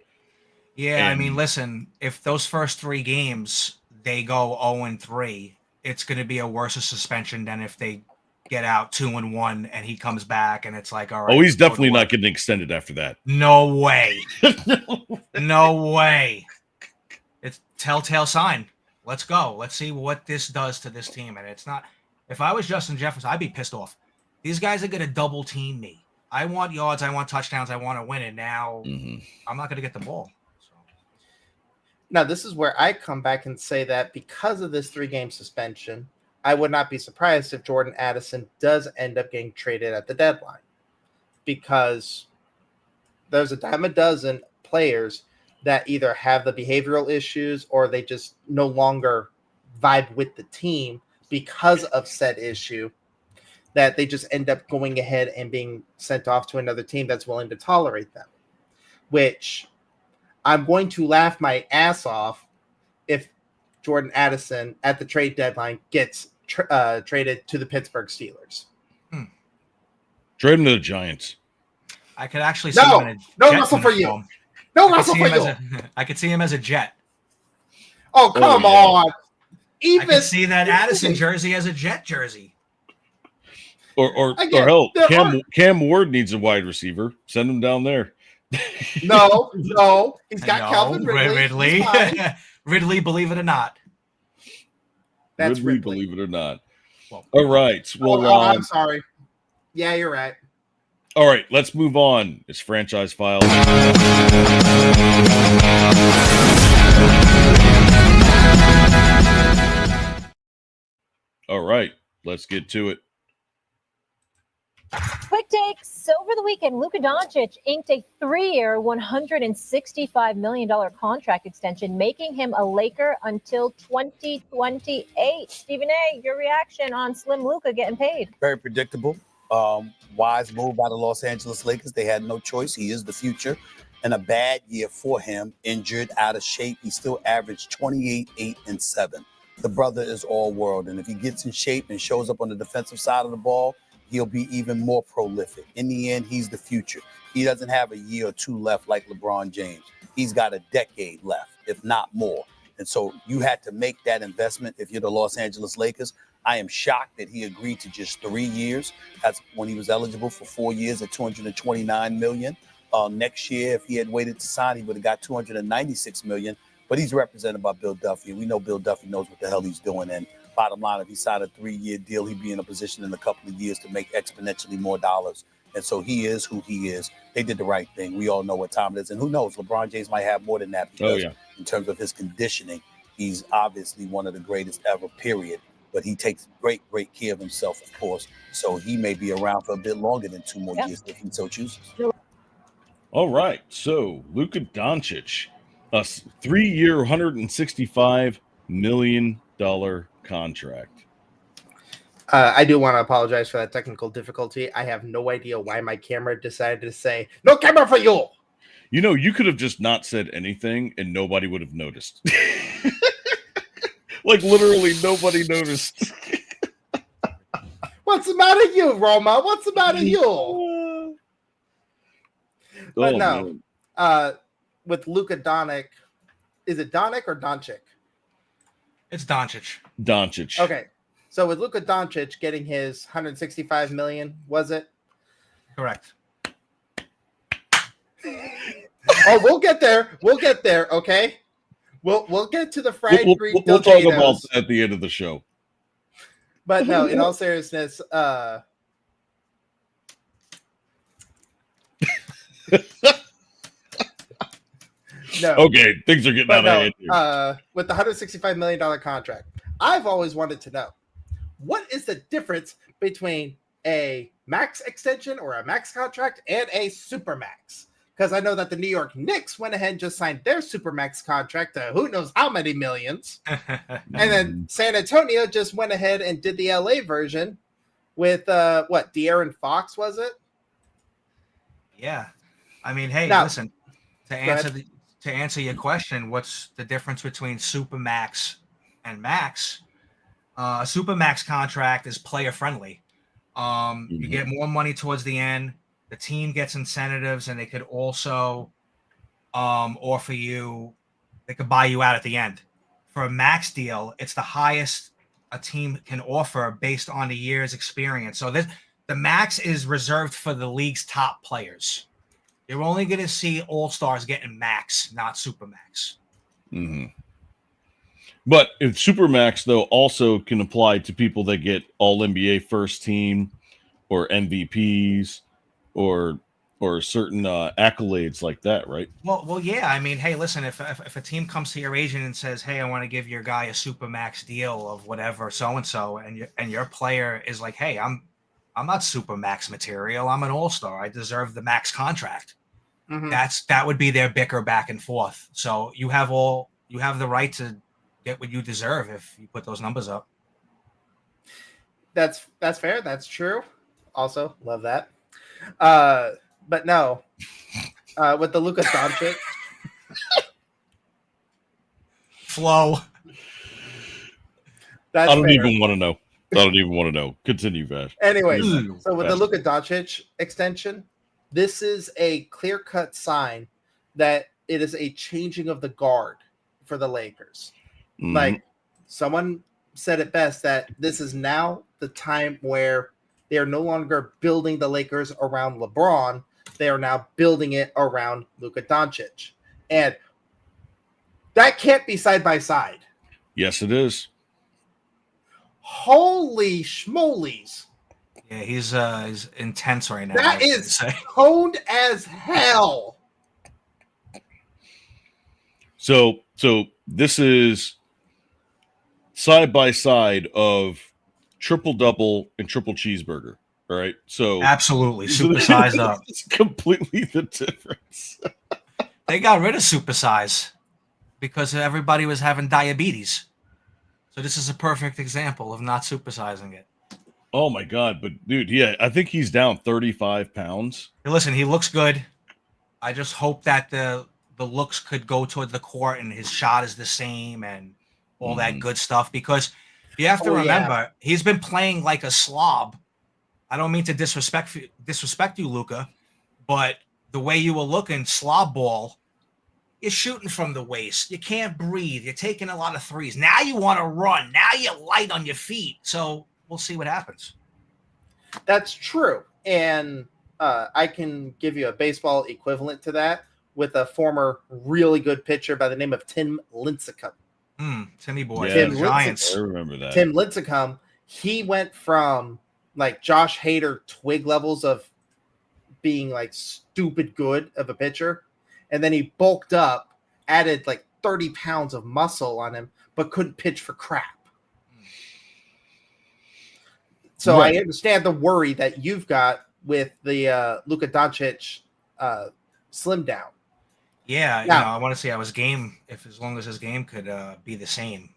Yeah, I mean, listen, if those first 3 games they go 0-3, it's going to be a worse suspension than if they get out 2-1 and he comes back and it's like, all right. Oh, he's definitely not getting extended after that. No way. No way. It's telltale sign. Let's go. Let's see what this does to this team. And it's not. If I was Justin Jefferson, I'd be pissed off. These guys are going to double team me. I want yards. I want touchdowns. I want to win. And now I'm not going to get the ball. So. Now, this is where I come back and say that because of this 3-game suspension, I would not be surprised if Jordan Addison does end up getting traded at the deadline, because there's a dime a dozen players that either have the behavioral issues or they just no longer vibe with the team because of said issue, that they just end up going ahead and being sent off to another team that's willing to tolerate them, which I'm going to laugh my ass off if Jordan Addison at the trade deadline gets traded to the Pittsburgh Steelers. Trade him to the Giants. I could actually see him in a no Jet Russell for you. uniform. No Russell for you. I could see him as a Jet. Oh, come on. I could see that Addison jersey as a Jet jersey. Or hell, Cam Ward needs a wide receiver. Send him down there. No. He's got Calvin Ridley. Ridley, believe it or not. That's Ridley, believe it or not. Well, all right. Well, I'm sorry. Yeah, you're right. All right, let's move on. It's franchise files. All right, let's get to it. Quick takes. Over the weekend, Luka Doncic inked a 3-year, $165 million contract extension, making him a Laker until 2028. Stephen A., your reaction on Slim Luka getting paid? Very predictable. Wise move by the Los Angeles Lakers. They had no choice. He is the future. And a bad year for him, injured, out of shape. He still averaged 28, 8, and 7. The brother is all world. And if he gets in shape and shows up on the defensive side of the ball, he'll be even more prolific. In the end, he's the future. He doesn't have a year or two left like LeBron James. He's got a decade left, if not more. And so you had to make that investment if you're the Los Angeles Lakers. I am shocked that he agreed to just 3 years. That's when he was eligible for 4 years at $229 million. Next year, if he had waited to sign, he would have got $296 million. But he's represented by Bill Duffy. We know Bill Duffy knows what the hell he's doing. And bottom line, if he signed a 3-year deal, he'd be in a position in a couple of years to make exponentially more dollars. And so he is who he is. They did the right thing. We all know what time it is. And who knows, LeBron James might have more than that because in terms of his conditioning, he's obviously one of the greatest ever, period. But he takes great, great care of himself, of course. So he may be around for a bit longer than 2 more years if he so chooses. All right. So Luka Doncic, a 3-year, $165 million contract. I do want to apologize for that technical difficulty. I have no idea why my camera decided to say, no camera for you. You know, you could have just not said anything and nobody would have noticed. Like literally nobody noticed. What's the matter with you, Roma? What's the matter with you? But no, with Luka Doncic, is it Doncic or Doncic? It's Doncic. Doncic. Okay, so with Luka Doncic getting his $165 million, was it? Correct. Oh, we'll get there. We'll get there. Okay, we'll get to the fried green. We'll talk about that at the end of the show. But no, in all seriousness, no. Okay, things are getting out of hand here. With the $165 million contract, I've always wanted to know, what is the difference between a max extension or a max contract and a super max? Because I know that the New York Knicks went ahead and just signed their super max contract to who knows how many millions. And then San Antonio just went ahead and did the LA version with De'Aaron Fox, was it? Yeah. I mean, hey, now, listen, to answer your question, what's the difference between Supermax and Max? A Supermax contract is player friendly. You get more money towards the end. The team gets incentives, and they could also offer you, they could buy you out at the end. For a max deal, it's the highest a team can offer based on the year's experience. So the max is reserved for the league's top players. You're only going to see all-stars getting max, not supermax. Mm-hmm. But if supermax, though, also can apply to people that get all-NBA first team or MVPs or or certain accolades like that, right? Well, yeah. I mean, hey, listen, if a team comes to your agent and says, "Hey, I want to give your guy a super max deal of whatever, so and so," and your player is like, "Hey, I'm not super max material. I'm an all-star. I deserve the max contract." Mhm. That would be their bicker back and forth. So you have the right to get what you deserve if you put those numbers up. That's fair. That's true. Also, love that. But no, with the Luka Doncic flow. That's I don't fair. even want to know. I don't even want to know. Continue, Vash. Anyways, Continue, so with the Vash. Luka Doncic extension, this is a clear-cut sign that it is a changing of the guard for the Lakers. Mhm. Like someone said it best, that this is now the time where they are no longer building the Lakers around LeBron. They are now building it around Luka Doncic. And that can't be side by side. Yes, it is. Holy schmolies. Yeah, he's intense right now. That I was is gonna say. toned as hell. So this is side by side of triple double and triple cheeseburger. All right. So Absolutely, supersized up. It's completely the difference. They got rid of supersize because everybody was having diabetes. So this is a perfect example of not supersizing it. Oh my god! But dude, yeah, I think he's down 35 pounds. Hey, listen, he looks good. I just hope that the looks could go toward the court and his shot is the same and all that good stuff. Because you have to remember, he's been playing like a slob. I don't mean to disrespect you, Luka, but the way you were looking, slob ball, you're shooting from the waist. You can't breathe. You're taking a lot of threes. Now you want to run. Now you're light on your feet. So we'll see what happens. That's true. And I can give you a baseball equivalent to that with a former really good pitcher by the name of Tim Lincecum. Timmy boy. Yeah, Tim Giants. I remember that. Tim Lincecum, he went from like Josh Hader twig levels of being like stupid good of a pitcher, and then he bulked up, added like 30 pounds of muscle on him, but couldn't pitch for crap. So Right. I understand the worry that you've got with the Luka Doncic slim down. Yeah, Now- I want to see how his game, if as long as his game could be the same,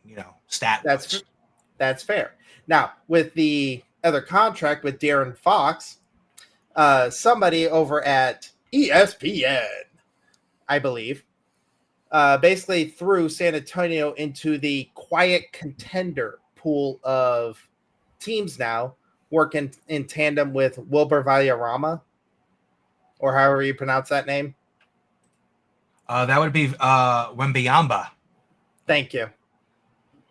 stat. That's fair. Now, with the other contract with De'Aaron Fox, somebody over at ESPN, I believe, basically threw San Antonio into the quiet contender pool of teams now, working in tandem with Wilbur Valderrama, or however you pronounce that name. That would be Wembanyama. Thank you.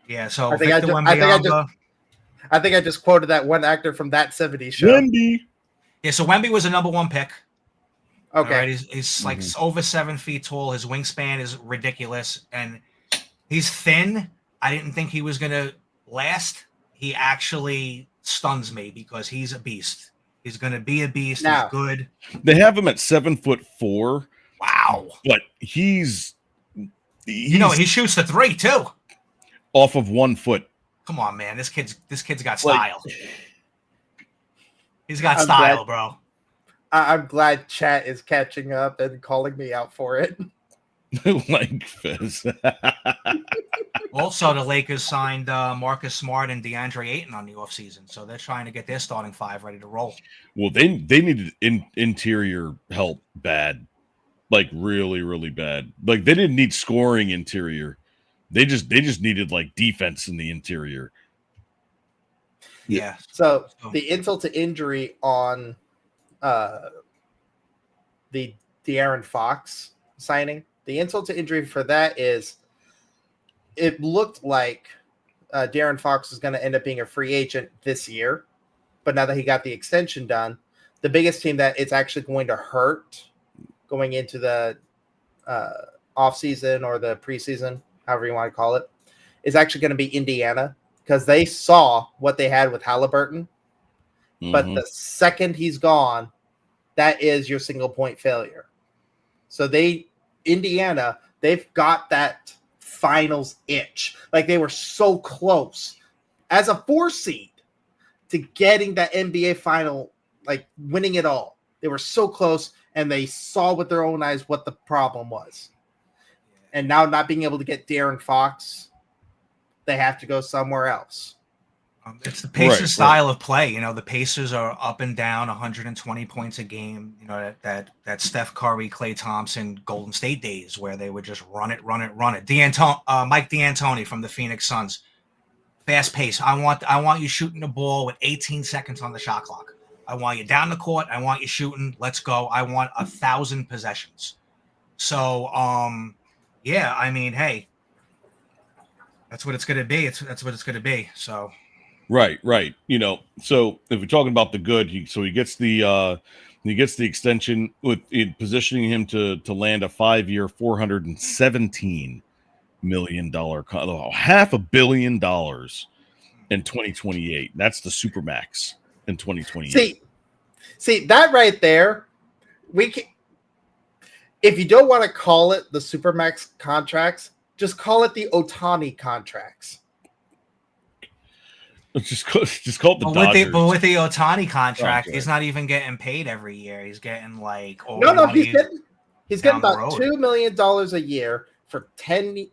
Yeah, so I think I just quoted that one actor from That 70s Show. Wemby. Yeah, so Wemby was a number one pick. Okay. All right, he's like over 7 feet tall. His wingspan is ridiculous, and he's thin. I didn't think he was gonna last. He actually stuns me because he's a beast. He's gonna be a beast. Now- He's good. They have him at 7'4". Wow. But he's He shoots the three too. off of 1 foot. Come on, man. This kid's got style. He's got I'm style, glad- bro. I'm glad chat is catching up and calling me out for it. Like Fizz. Also, the Lakers signed Marcus Smart and DeAndre Ayton on the offseason, so they're trying to get their starting five ready to roll. Well, they needed interior help bad, like really, really bad. Like they didn't need scoring interior. They just needed like defense in the interior. Yeah. So the insult to injury on the De'Aaron Fox signing, the insult to injury for that is it looked like De'Aaron Fox was going to end up being a free agent this year. But now that he got the extension done, the biggest team that it's actually going to hurt going into the offseason or the preseason, however you want to call it, is actually going to be Indiana, because they saw what they had with Halliburton. But the second he's gone, that is your single point failure. So Indiana, they've got that finals itch. Like they were so close as a 4 seed to getting that NBA final, like winning it all. They were so close, and they saw with their own eyes what the problem was. And now not being able to get De'Aaron Fox, they have to go somewhere else. It's the Pacers' style of play. You know, the Pacers are up and down 120 points a game. You know, that Steph Curry, Klay Thompson, Golden State days where they would just run it. Mike D'Antoni from the Phoenix Suns. Fast pace. I want you shooting the ball with 18 seconds on the shot clock. I want you down the court. I want you shooting. Let's go. I want 1,000 possessions. So, yeah, I mean, hey, that's what it's going to be. That's what it's going to be. So, right. You know, so if we're talking about the good, he gets the extension with it positioning him to land a 5-year, $417 million, $500 million in 2028. That's the supermax in 2028. See that right there. If you don't want to call it the supermax contracts, just call it the Ohtani contracts. Just call it the Dodgers. But with the Ohtani contract, he's not even getting paid every year. He's getting like he's getting about $2 million a year for 10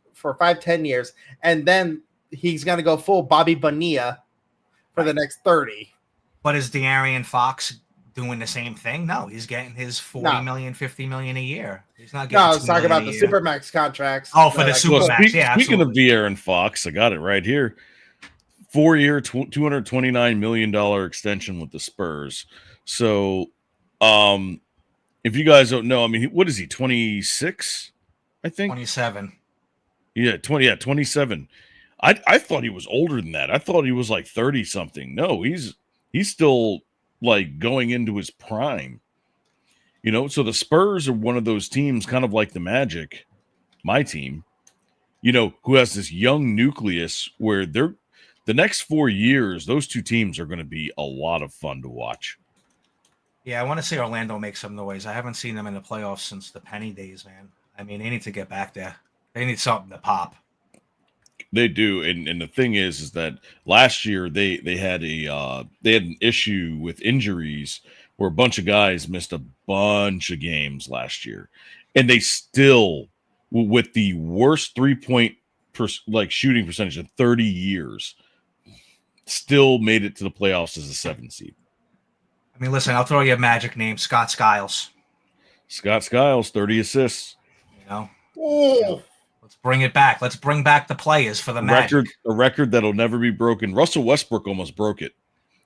years, and then he's gonna go full Bobby Bonilla for the next 30. But is De'Aaron Fox doing the same thing? No, he's getting his $40 million, $50 million a year. He's not getting. No, I was talking about the supermax contracts. Oh, for the supermax. Speaking of De'Aaron Fox, I got it right here. 4-year, $229 million extension with the Spurs. So, if you guys don't know, I mean, what is he? 26, I think. 27. Yeah, 27. I thought he was older than that. I thought he was like 30 something. No, he's still like going into his prime. You know, so the Spurs are one of those teams, kind of like the Magic, my team, you know, who has this young nucleus where the next 4 years, those two teams are going to be a lot of fun to watch. Yeah, I want to see Orlando make some noise. I haven't seen them in the playoffs since the Penny days, man. I mean, they need to get back there. They need something to pop. They do, and the thing is that last year they had an issue with injuries where a bunch of guys missed a bunch of games last year, and they still, with the worst 3-point shooting percentage in 30 years, still made it to the playoffs as a 7 seed. I mean, listen, I'll throw you a Magic name, Scott Skiles. Scott Skiles, 30 assists. You know. Oh. Let's bring it back. Let's bring back the players for the Magic. A record that'll never be broken. Russell Westbrook almost broke it.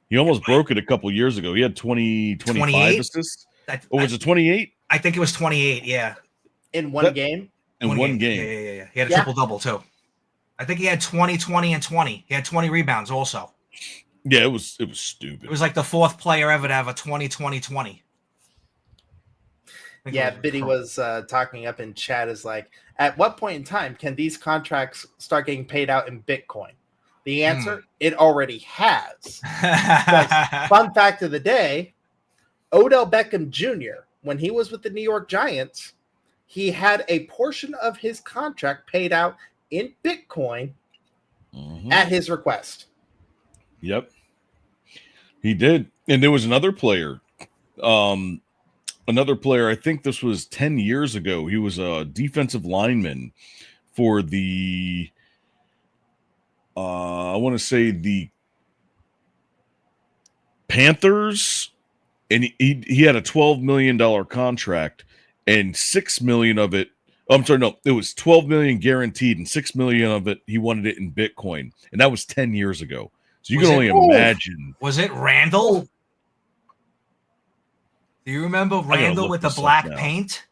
He almost broke it a couple years ago. He had 25 assists. Was it 28? I think it was 28, yeah. In one game? In one game. Yeah. He had a triple-double, too. I think he had 20, 20, and 20. He had 20 rebounds also. Yeah, it was stupid. It was like the fourth player ever to have a 20, 20, 20. Yeah, Biddy was talking up in chat is like, at what point in time can these contracts start getting paid out in Bitcoin? The answer, it already has. Fun fact of the day, Odell Beckham Jr., when he was with the New York Giants, he had a portion of his contract paid out in Bitcoin at his request. Yep. He did. And there was another player, I think this was 10 years ago. He was a defensive lineman for the, I want to say the Panthers, and he had a $12 million contract, and $6 million of it, I'm sorry, no, it was $12 million guaranteed, and $6 million of it, he wanted it in Bitcoin, and that was 10 years ago. So you can only imagine. Was it Randall? Do you remember Randall with the black paint?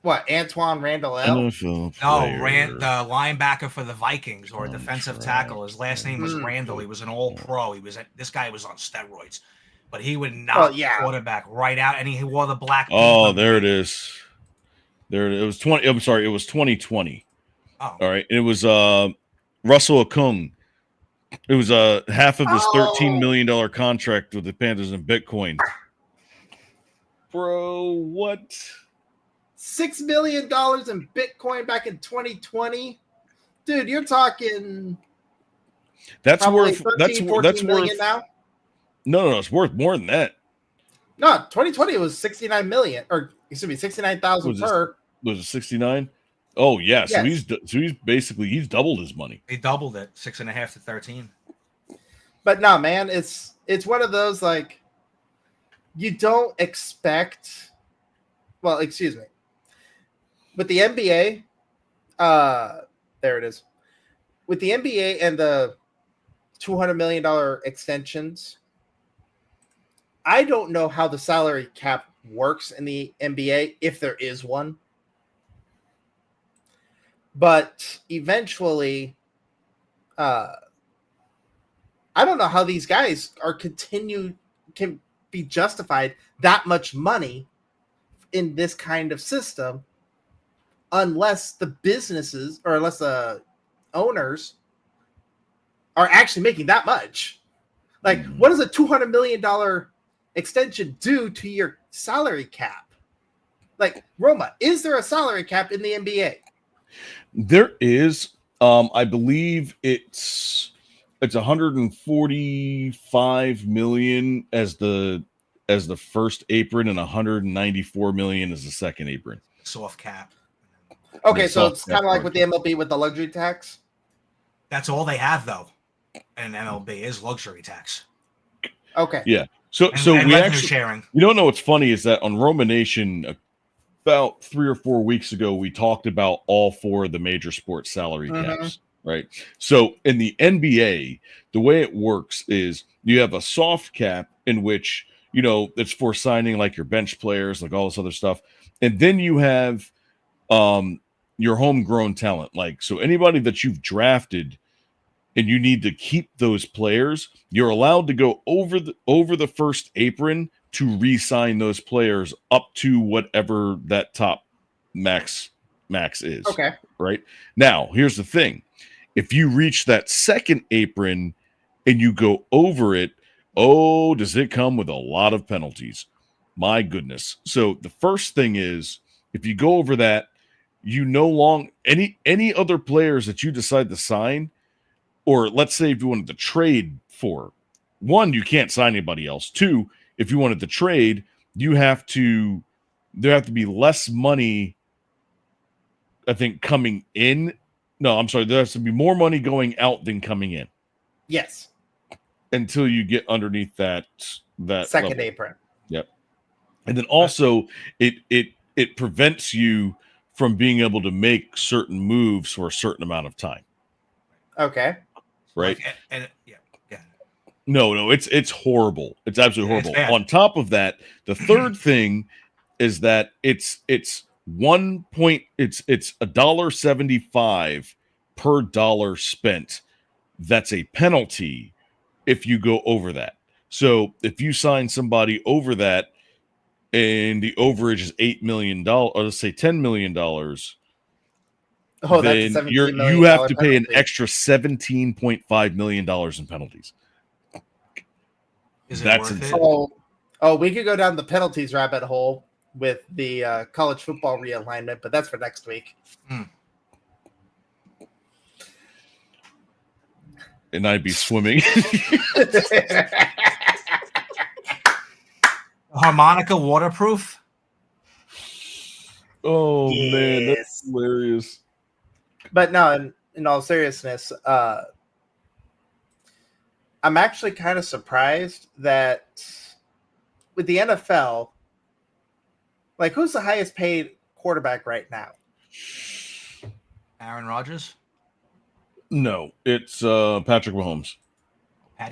What, Antoine Randall L? No, the linebacker for the Vikings or defensive tackle. His last name was Randall. He was an all-pro. This guy was on steroids, but he would knock the quarterback right out, and he wore the black paint. Oh, there it is. There it was 20. I'm sorry, it was 2020. Oh. All right, it was Russell Okung. It was half of his $13 million contract with the Panthers in Bitcoin. Bro, what? $6 million in Bitcoin back in 2020. Dude, you're talking That's probably worth 13, 14 million now. No, it's worth more than that. No, 2020 was 69 million, or excuse me, 69,000 per. Was it 69? Oh yeah, so Yes. he's basically doubled his money. He doubled it, 6.5 to 13. But no, man, it's one of those like you don't expect. Well, excuse me. With the NBA, there it is. With the NBA and the $200 million extensions, I don't know how the salary cap works in the NBA, if there is one. But eventually, I don't know how these guys can be justified that much money in this kind of system unless the businesses or unless the owners are actually making that much. Like, what does a $200 million extension do to your salary cap? Like, Roma, is there a salary cap in the NBA? There is. I believe it's 145 million as the first apron and 194 million as the second apron. Soft cap. Okay, so it's kind of like with the MLB with the luxury tax. That's all they have though. And MLB is luxury tax. Okay. Yeah. So and we revenue actually sharing. You don't know what's funny is that on Roma Nation about 3 or 4 weeks ago we talked about all 4 of the major sports salary caps, right? So in the NBA, the way it works is you have a soft cap in which, you know, it's for signing like your bench players, like all this other stuff. And then you have your homegrown talent. Like, so anybody that you've drafted and you need to keep those players, you're allowed to go over the first apron to re-sign those players up to whatever that top max is. Okay. Right? Now, here's the thing. If you reach that second apron and you go over it, oh, does it come with a lot of penalties? My goodness. So the first thing is, if you go over that, you no longer any other players that you decide to sign, or let's say if you wanted to trade for, 1, you can't sign anybody else. 2, if you wanted to trade, there have to be less money, I think, coming in. No, I'm sorry. There has to be more money going out than coming in. Yes. Until you get underneath that second level. apron. Yep. And then also it prevents you from being able to make certain moves for a certain amount of time. Okay. Right. And yeah. No, it's horrible. It's absolutely horrible. It's On top of that, the third thing is that it's $1.75 per dollar spent. That's a penalty if you go over that. So if you sign somebody over that and the overage is $8 million, or let's say $10 million, then you have to pay an extra $17.5 million in penalties. That's insane. Oh, we could go down the penalties rabbit hole with the college football realignment, but that's for next week. And I'd be swimming. Harmonica waterproof? Oh, man, that's hilarious. But no, in all seriousness, I'm actually kind of surprised that with the NFL, like, who's the highest paid quarterback right now? Aaron Rodgers? No, it's Patrick Mahomes.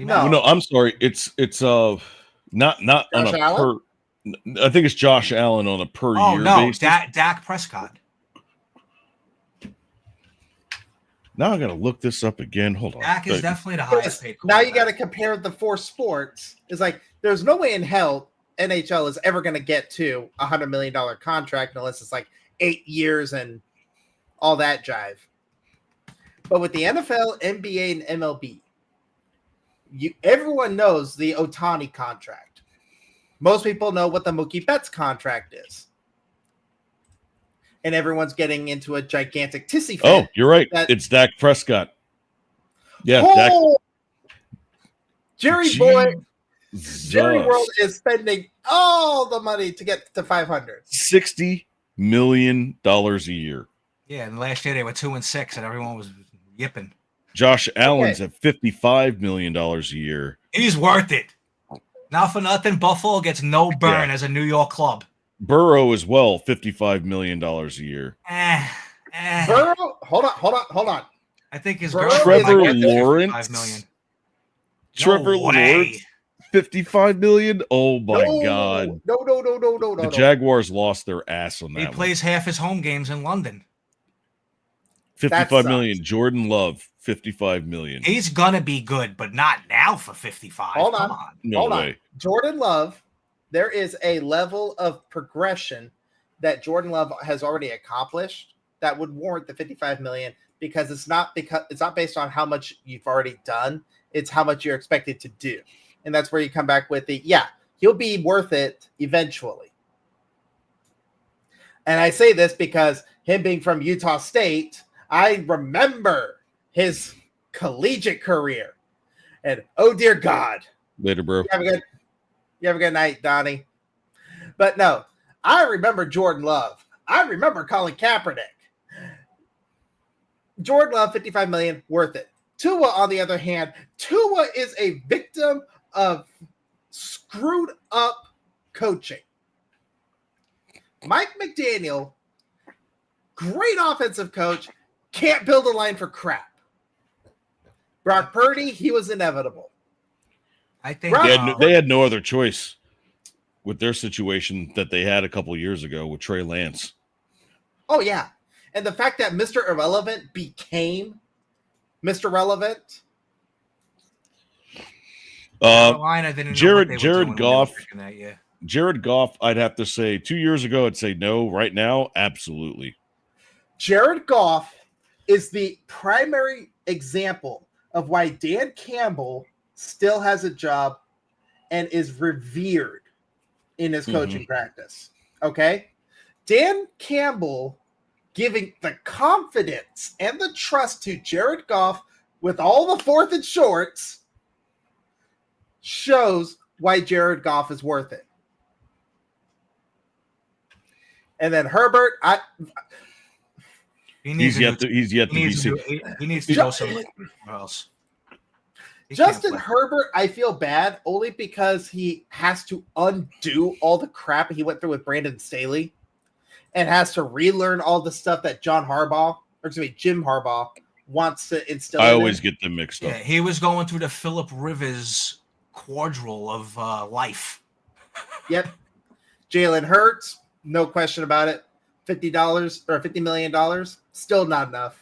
No, I'm sorry. It's not Josh on a Allen? per. I think it's Josh Allen on a per year basis. Dak Prescott. Now I got to look this up again. Hold on. Dak is definitely the highest paid. Now you got to compare the 4 sports. It's like there's no way in hell NHL is ever going to get to $100 million contract unless it's like 8 years and all that jive. But with the NFL, NBA, and MLB, everyone knows the Ohtani contract. Most people know what the Mookie Betts contract is. And everyone's getting into a gigantic tissy fit. Oh, you're right. It's Dak Prescott. Yeah, Dak. Jerry World is spending all the money to get to 500. $60 million a year. Yeah, and last year they were 2-6, and everyone was yipping. Josh Allen's at $55 million a year. He's worth it. Not for nothing, Buffalo gets no burn as a New York club. Burrow as well, $55 million a year. Burrow, hold on. I think his Trevor Lawrence. $5 million. Trevor Lawrence, $55 million. Oh my God! No. The Jaguars lost their ass on that. He plays half his home games in London. $55 million. Jordan Love, $55 million. He's gonna be good, but not now for 55. Hold Come on. on. No way. Jordan Love, there is a level of progression that Jordan Love has already accomplished that would warrant the $55 million because it's not based on how much you've already done. It's how much you're expected to do. And that's where you come back with he'll be worth it eventually. And I say this because him being from Utah State, I remember his collegiate career. And oh dear God. Later, bro. You have a good night, Donnie. But no, I remember Jordan Love. I remember Colin Kaepernick. Jordan Love, $55 million, worth it. Tua, on the other hand, Tua is a victim of screwed up coaching. Mike McDaniel, great offensive coach, can't build a line for crap. Brock Purdy, he was inevitable. I think they had no other choice with their situation that they had a couple years ago with Trey Lance. Oh, yeah. And the fact that Mr. Irrelevant became Mr. Relevant. Jared Goff. Jared Goff, I'd have to say 2 years ago, I'd say no. Right now, absolutely. Jared Goff is the primary example of why Dan Campbell still has a job and is revered in his coaching practice. Okay? Dan Campbell giving the confidence and the trust to Jared Goff with all the fourth and shorts shows why Jared Goff is worth it. And then Herbert, he's yet to be seen. He needs to go somewhere else. Justin Herbert, I feel bad only because he has to undo all the crap he went through with Brandon Staley and has to relearn all the stuff that Jim Harbaugh wants to instill. I always get them mixed up. Yeah, he was going through the Phillip Rivers quadrille of life. Yep. Jalen Hurts, no question about it. $50 or $50 million, still not enough.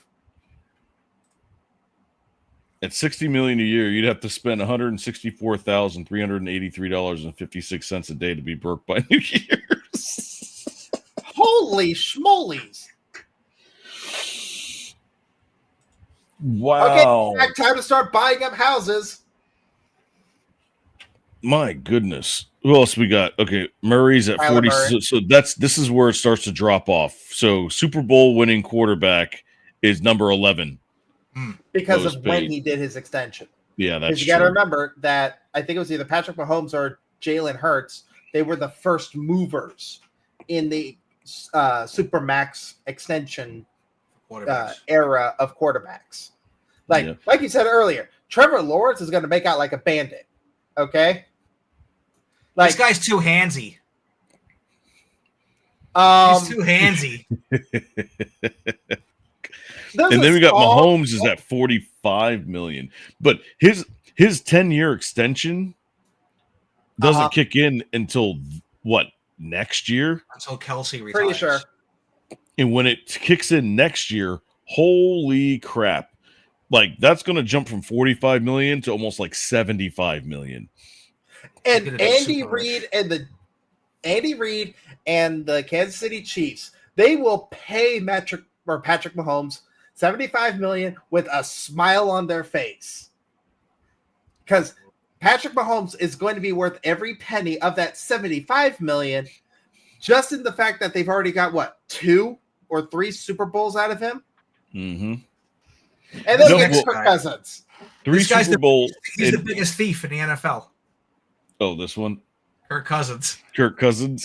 At $60 million a year, you'd have to spend $164,383.56 a day to be broke by New Year's. Holy schmolies! Wow! Okay, time to start buying up houses. My goodness, who else we got? Okay, Murray's at 40. So this is where it starts to drop off. So Super Bowl winning quarterback is number 11. Because of when he did his extension. Yeah, that's true. You got to remember that I think it was either Patrick Mahomes or Jalen Hurts. They were the first movers in the Supermax extension era of quarterbacks. Like you said earlier, Trevor Lawrence is going to make out like a bandit. Okay? This guy's too handsy. He's too handsy. And then we got Mahomes is at $45 million, but his 10-year extension doesn't kick in until what, next year? Until Kelsey retires. Pretty sure. And when it kicks in next year, holy crap! Like that's going to jump from $45 million to almost like $75 million. And Andy Reid and the Kansas City Chiefs, they will pay Patrick Mahomes $75 million with a smile on their face. Because Patrick Mahomes is going to be worth every penny of that $75 million, just in the fact that they've already got what, 2 or 3 Super Bowls out of him, Mm-hmm. and then get Kirk Cousins. 3 Super Bowls. He's the biggest thief in the NFL. Oh, this one. Kirk Cousins. Kirk Cousins.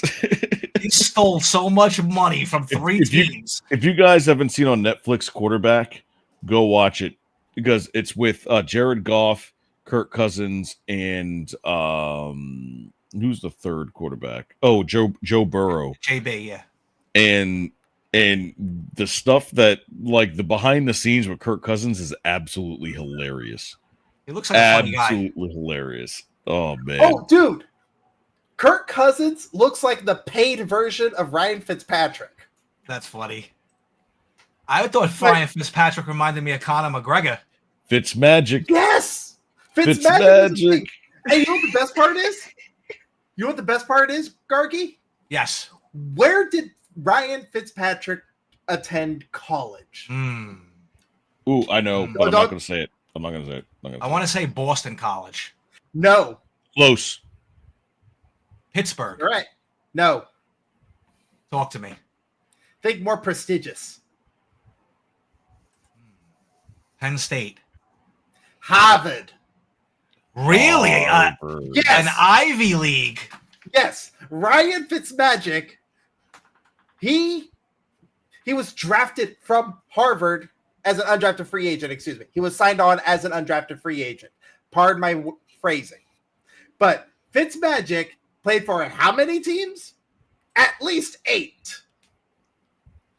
He stole so much money from 3 teams. If you guys haven't seen on Netflix Quarterback, go watch it because it's with Jared Goff, Kirk Cousins, and who's the third quarterback? Oh, Joe Burrow. JB, yeah. And the stuff that, like, the behind the scenes with Kirk Cousins is absolutely hilarious. He looks like a funny guy. Absolutely hilarious. Oh man. Oh, dude. Kirk Cousins looks like the paid version of Ryan Fitzpatrick. That's funny. I thought Ryan Fitzpatrick reminded me of Conor McGregor. Fitzmagic. Yes. Fitzmagic. Hey, you know what the best part is? You know what the best part is, Gargi? Yes. Where did Ryan Fitzpatrick attend college? Ooh, I know, but I'm not going to say it. I'm not going to say it. I want to say Boston College. No. Close. Pittsburgh. All right. No. Talk to me. Think more prestigious. Penn State. Harvard. Really? Yes. An Ivy League. Yes. Ryan Fitzmagic. He was drafted from Harvard as an undrafted free agent. Excuse me. He was signed on as an undrafted free agent. Pardon my phrasing. But Fitzmagic played for how many teams? At least 8.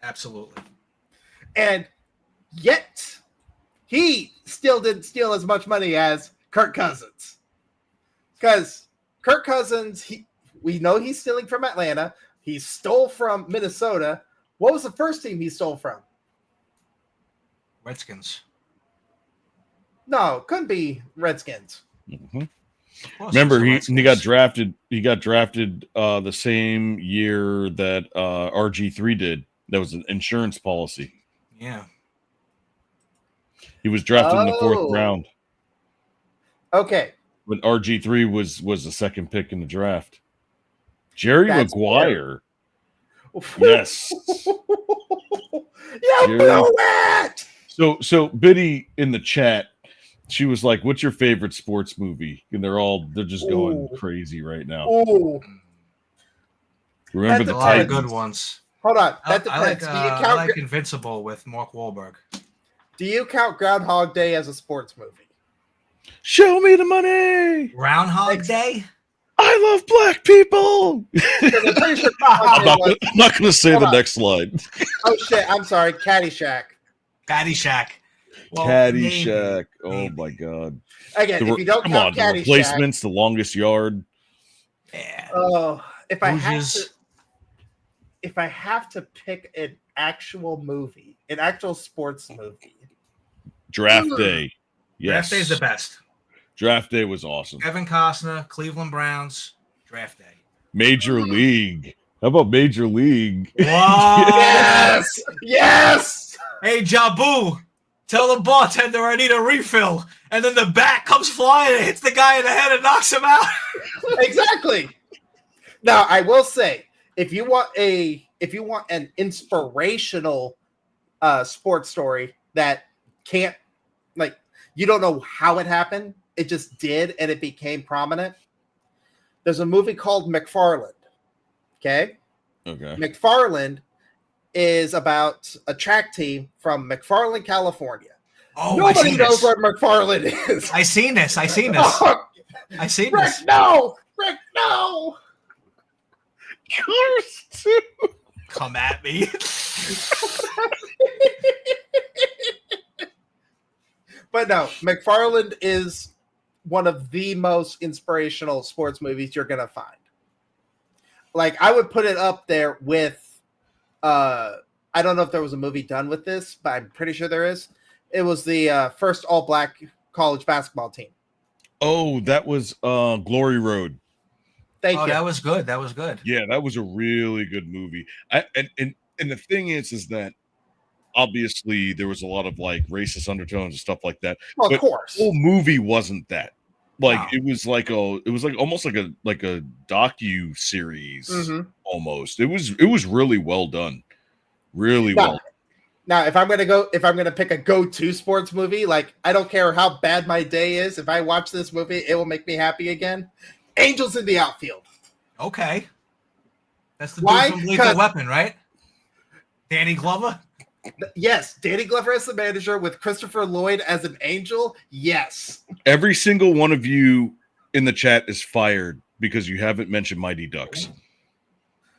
Absolutely. And yet, he still didn't steal as much money as Kirk Cousins. Because Kirk Cousins, we know he's stealing from Atlanta. He stole from Minnesota. What was the first team he stole from? Redskins. No, couldn't be Redskins. Mm-hmm. Remember, he got drafted. He got drafted the same year that RG3 did. That was an insurance policy. Yeah. He was drafted in the 4th round. Okay. When RG3 was the second pick in the draft. Jerry Maguire. Yes. You blew it! So Biddy in the chat, she was like, "What's your favorite sports movie?" And they're just going crazy right now. Ooh. Remember the a lot of Titans? good ones. Hold on. I Depends. like Invincible with Mark Wahlberg. Do you count Groundhog Day as a sports movie? Show me the money. Groundhog Day? I love black people. I'm pretty sure I'm not going to say the next slide. Oh shit! I'm sorry. Caddyshack. Caddyshack. Well, Caddyshack. Oh my god. Again, if you don't count the Caddyshack, replacements, the longest yard. Yeah. Oh, if I have to pick an actual movie, an actual sports movie, Draft Day. Yes. Draft Day is the best. Draft Day was awesome. Kevin Costner, Cleveland Browns, Draft Day. Major League. How about Major League? Wow. Yes. Yes. Hey, Jabu, tell the bartender I need a refill. And then the bat comes flying and hits the guy in the head and knocks him out. Exactly. Now, I will say, if you want an inspirational sports story that can't, like, you don't know how it happened, it just did, and it became prominent. There's a movie called McFarland. Okay. McFarland is about a track team from McFarland, California. Oh, nobody knows where McFarland is. I seen this. I seen this. Rick, no. Rick, no. Yours too. Come at me. But no, McFarland is one of the most inspirational sports movies you're going to find. Like, I would put it up there with, I don't know if there was a movie done with this, but I'm pretty sure there is. It was the first all-black college basketball team. Oh, that was Glory Road. Thank you. That was good. That was good. Yeah, that was a really good movie. And the thing is that obviously there was a lot of like racist undertones and stuff like that. Well, but of course. the whole movie wasn't that. Like Wow. it was like almost like a docu series almost. It was really well done. Really well. Now, if I'm gonna pick a go-to sports movie, like I don't care how bad my day is, if I watch this movie, it will make me happy again. Angels in the Outfield. Okay. That's the Why? dude from Lethal Weapon, right? Danny Glover? Yes, Danny Glover as the manager with Christopher Lloyd as an angel. Yes. Every single one of you in the chat is fired because you haven't mentioned Mighty Ducks.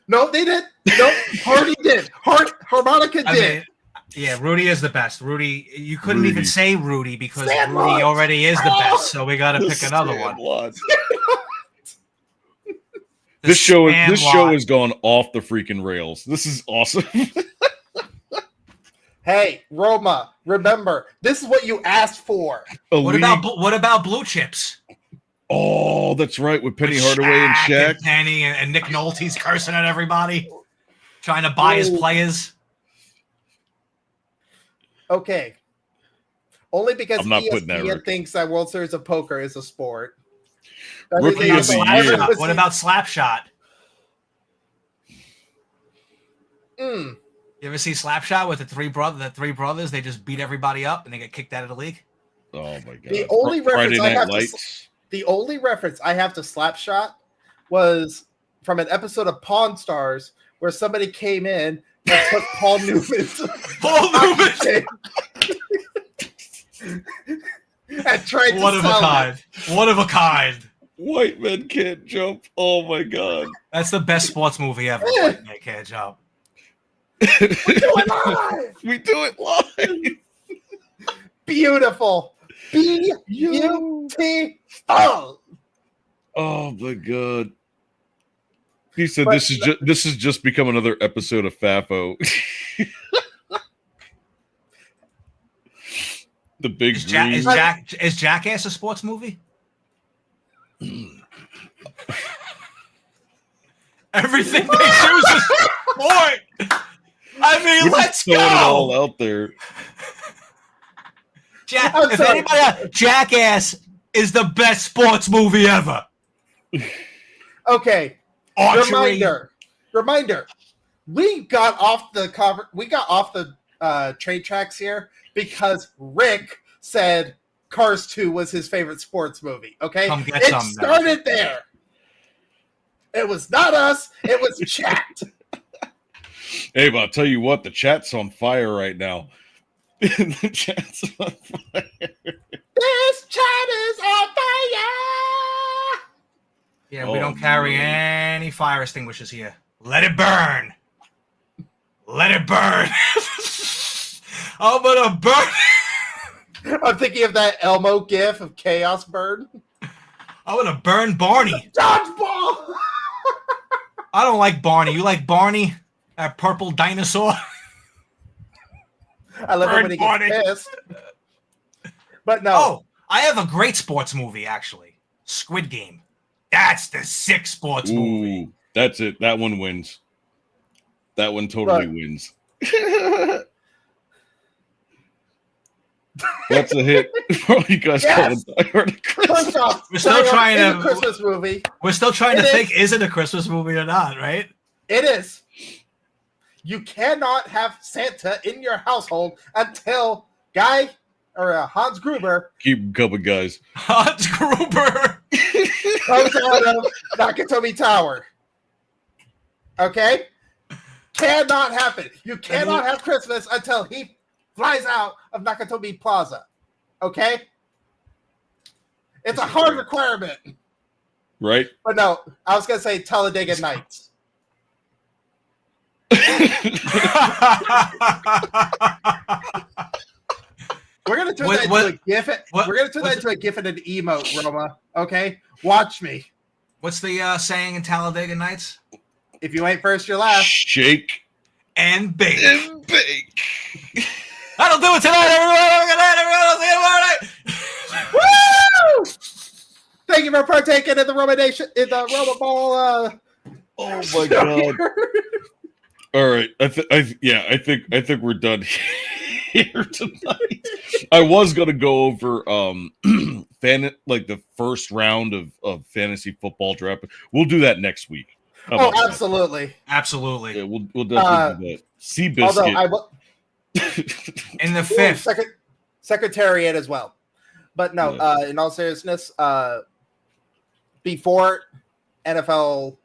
No, they did. No, Hardy did. Harmonica did. Yeah, Rudy is the best. Rudy, you couldn't even say Rudy because Sandlot. Rudy already is the best. So we got to pick another one. This show has gone off the freaking rails. This is awesome. Hey, Roma, remember, this is what you asked for. What about Blue Chips? Oh, that's right, with Penny Hardaway and Shaq. And Penny and Nick Nolte's cursing at everybody, trying to buy his players. Okay. Only because I'm not putting that, ESPN Rick. thinks that World Series of Poker is a sport. Rookie of the year. What about Slapshot? Mm. You ever see Slapshot with the three brothers? They just beat everybody up and they get kicked out of the league. Oh my god! The only reference I have Lights. the only reference I have to Slapshot was from an episode of Pawn Stars where somebody came in and took Paul Newman's and tried to One of a sell kind. it. One of a kind. White Men Can't Jump. Oh my god! That's the best sports movie ever. White Men Can't Jump. We do it live. We do it live. Beautiful. B-U-T-O. Oh my god! He said this is just become another episode of FAFO. The big is Jackass a sports movie? Everything they choose is sport. I mean, let's go. Throwing it all out there. Jackass is the best sports movie ever. Okay. Archery. Reminder. We got off the trade tracks here because Rick said Cars 2 was his favorite sports movie. Okay. It started there. It was not us, it was chat. Hey, but I'll tell you what, the chat's on fire right now. The chat's on fire. This chat is on fire. Yeah, we don't carry any fire extinguishers here. Let it burn. Let it burn. I'm gonna burn. I'm thinking of that Elmo gif of Chaos Burn. I'm gonna burn Barney. Dodgeball. I don't like Barney. You like Barney? That purple dinosaur? I love it when he gets pissed. But no. Oh, I have a great sports movie, actually. Squid Game. That's the sick sports movie. That's it. That one wins. That one totally wins. That's a hit for all you guys. Yes. First off, we're still trying to Christmas movie. We're still trying to think: is it a Christmas movie or not? Right? It is. You cannot have Santa in your household until Hans Gruber. Keep them coming, guys. Hans Gruber comes out of Nakatomi Tower. Okay? Cannot happen. You cannot have Christmas until he flies out of Nakatomi Plaza. Okay? It's a hard requirement. Right? But no, I was going to say Talladega Nights. We're gonna turn that into a GIF. We're gonna turn that into a GIF and an emote, Roma. Okay, watch me. What's the saying in Talladega Nights? If you ain't first, you're last. Shake and bake. And bake. That'll do it tonight, everyone. Woo! Thank you for partaking in the Roma Nation in the Roma Ball. Oh my god! All right, I think we're done here tonight. I was gonna go over the first round of fantasy football draft. We'll do that next week. How Oh, about that? Absolutely. Yeah, we'll definitely do that. Although Seabiscuit. I will In the fifth. Secretariat as well. But no, in all seriousness, before NFL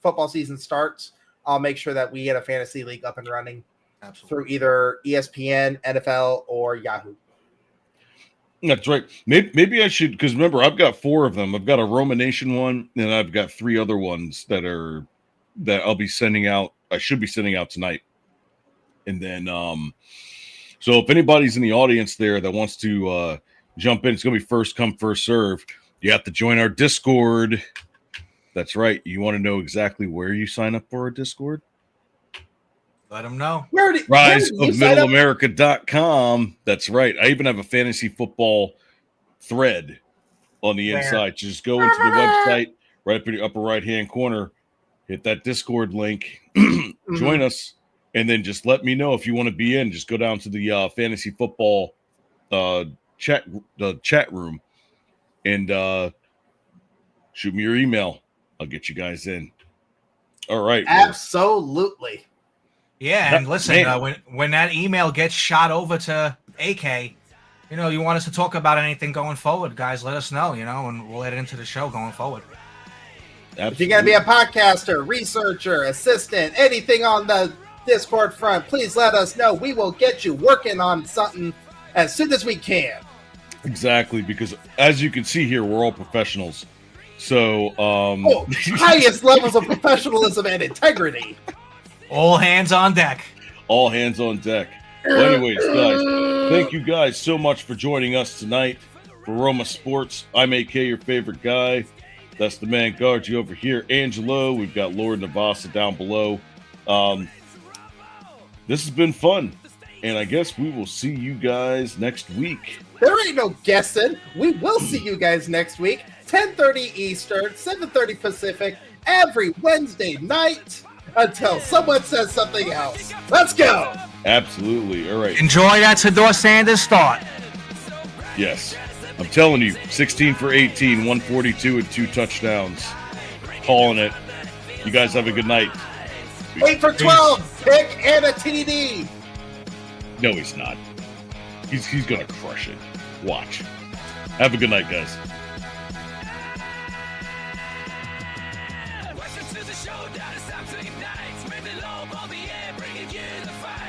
football season starts, I'll make sure that we get a fantasy league up and running through either ESPN, NFL, or Yahoo. That's right. Maybe I should, because remember, I've got 4 of them. I've got a Roma Nation one, and I've got 3 other ones that I'll be sending out. I should be sending out tonight. And then, so if anybody's in the audience there that wants to jump in, it's going to be first come, first serve. You have to join our Discord. That's right. You want to know exactly where you sign up for our Discord? Let them know. RiseOfMiddleAmerica.com. That's right. I even have a fantasy football thread on the inside. Just go into the website, right up in the upper right-hand corner, hit that Discord link, join us, and then just let me know if you want to be in. Just go down to the fantasy football chat room and shoot me your email. I'll get you guys in. All right. Absolutely. Yeah, and listen, when that email gets shot over to AK, you want us to talk about anything going forward, guys, let us know, and we'll add it into the show going forward. If you're going to be a podcaster, researcher, assistant, anything on the Discord front, please let us know. We will get you working on something as soon as we can. Exactly, because as you can see here, we're all professionals. So, highest levels of professionalism and integrity. All hands on deck. All hands on deck. Well, anyways, guys, thank you guys so much for joining us tonight for Roma Sports. I'm AK, your favorite guy. That's the man Gargi over here. Angelo, we've got Lord Navasa down below. This has been fun, and I guess we will see you guys next week. There ain't no guessing. We will see you guys next week, 10:30 Eastern, 7:30 Pacific, every Wednesday night. Until someone says something else. Let's go. Absolutely. All right. Enjoy that Sador Sanders start. Yes. I'm telling you, 16 for 18, 142 and 2 touchdowns. Calling it. You guys have a good night. 8 for 12. Pick and a TD. No, he's not. He's going to crush it. Watch. Have a good night, guys. Welcome to the showdown. It's time to ignite. Make the low bomb the air, bringing you the fight.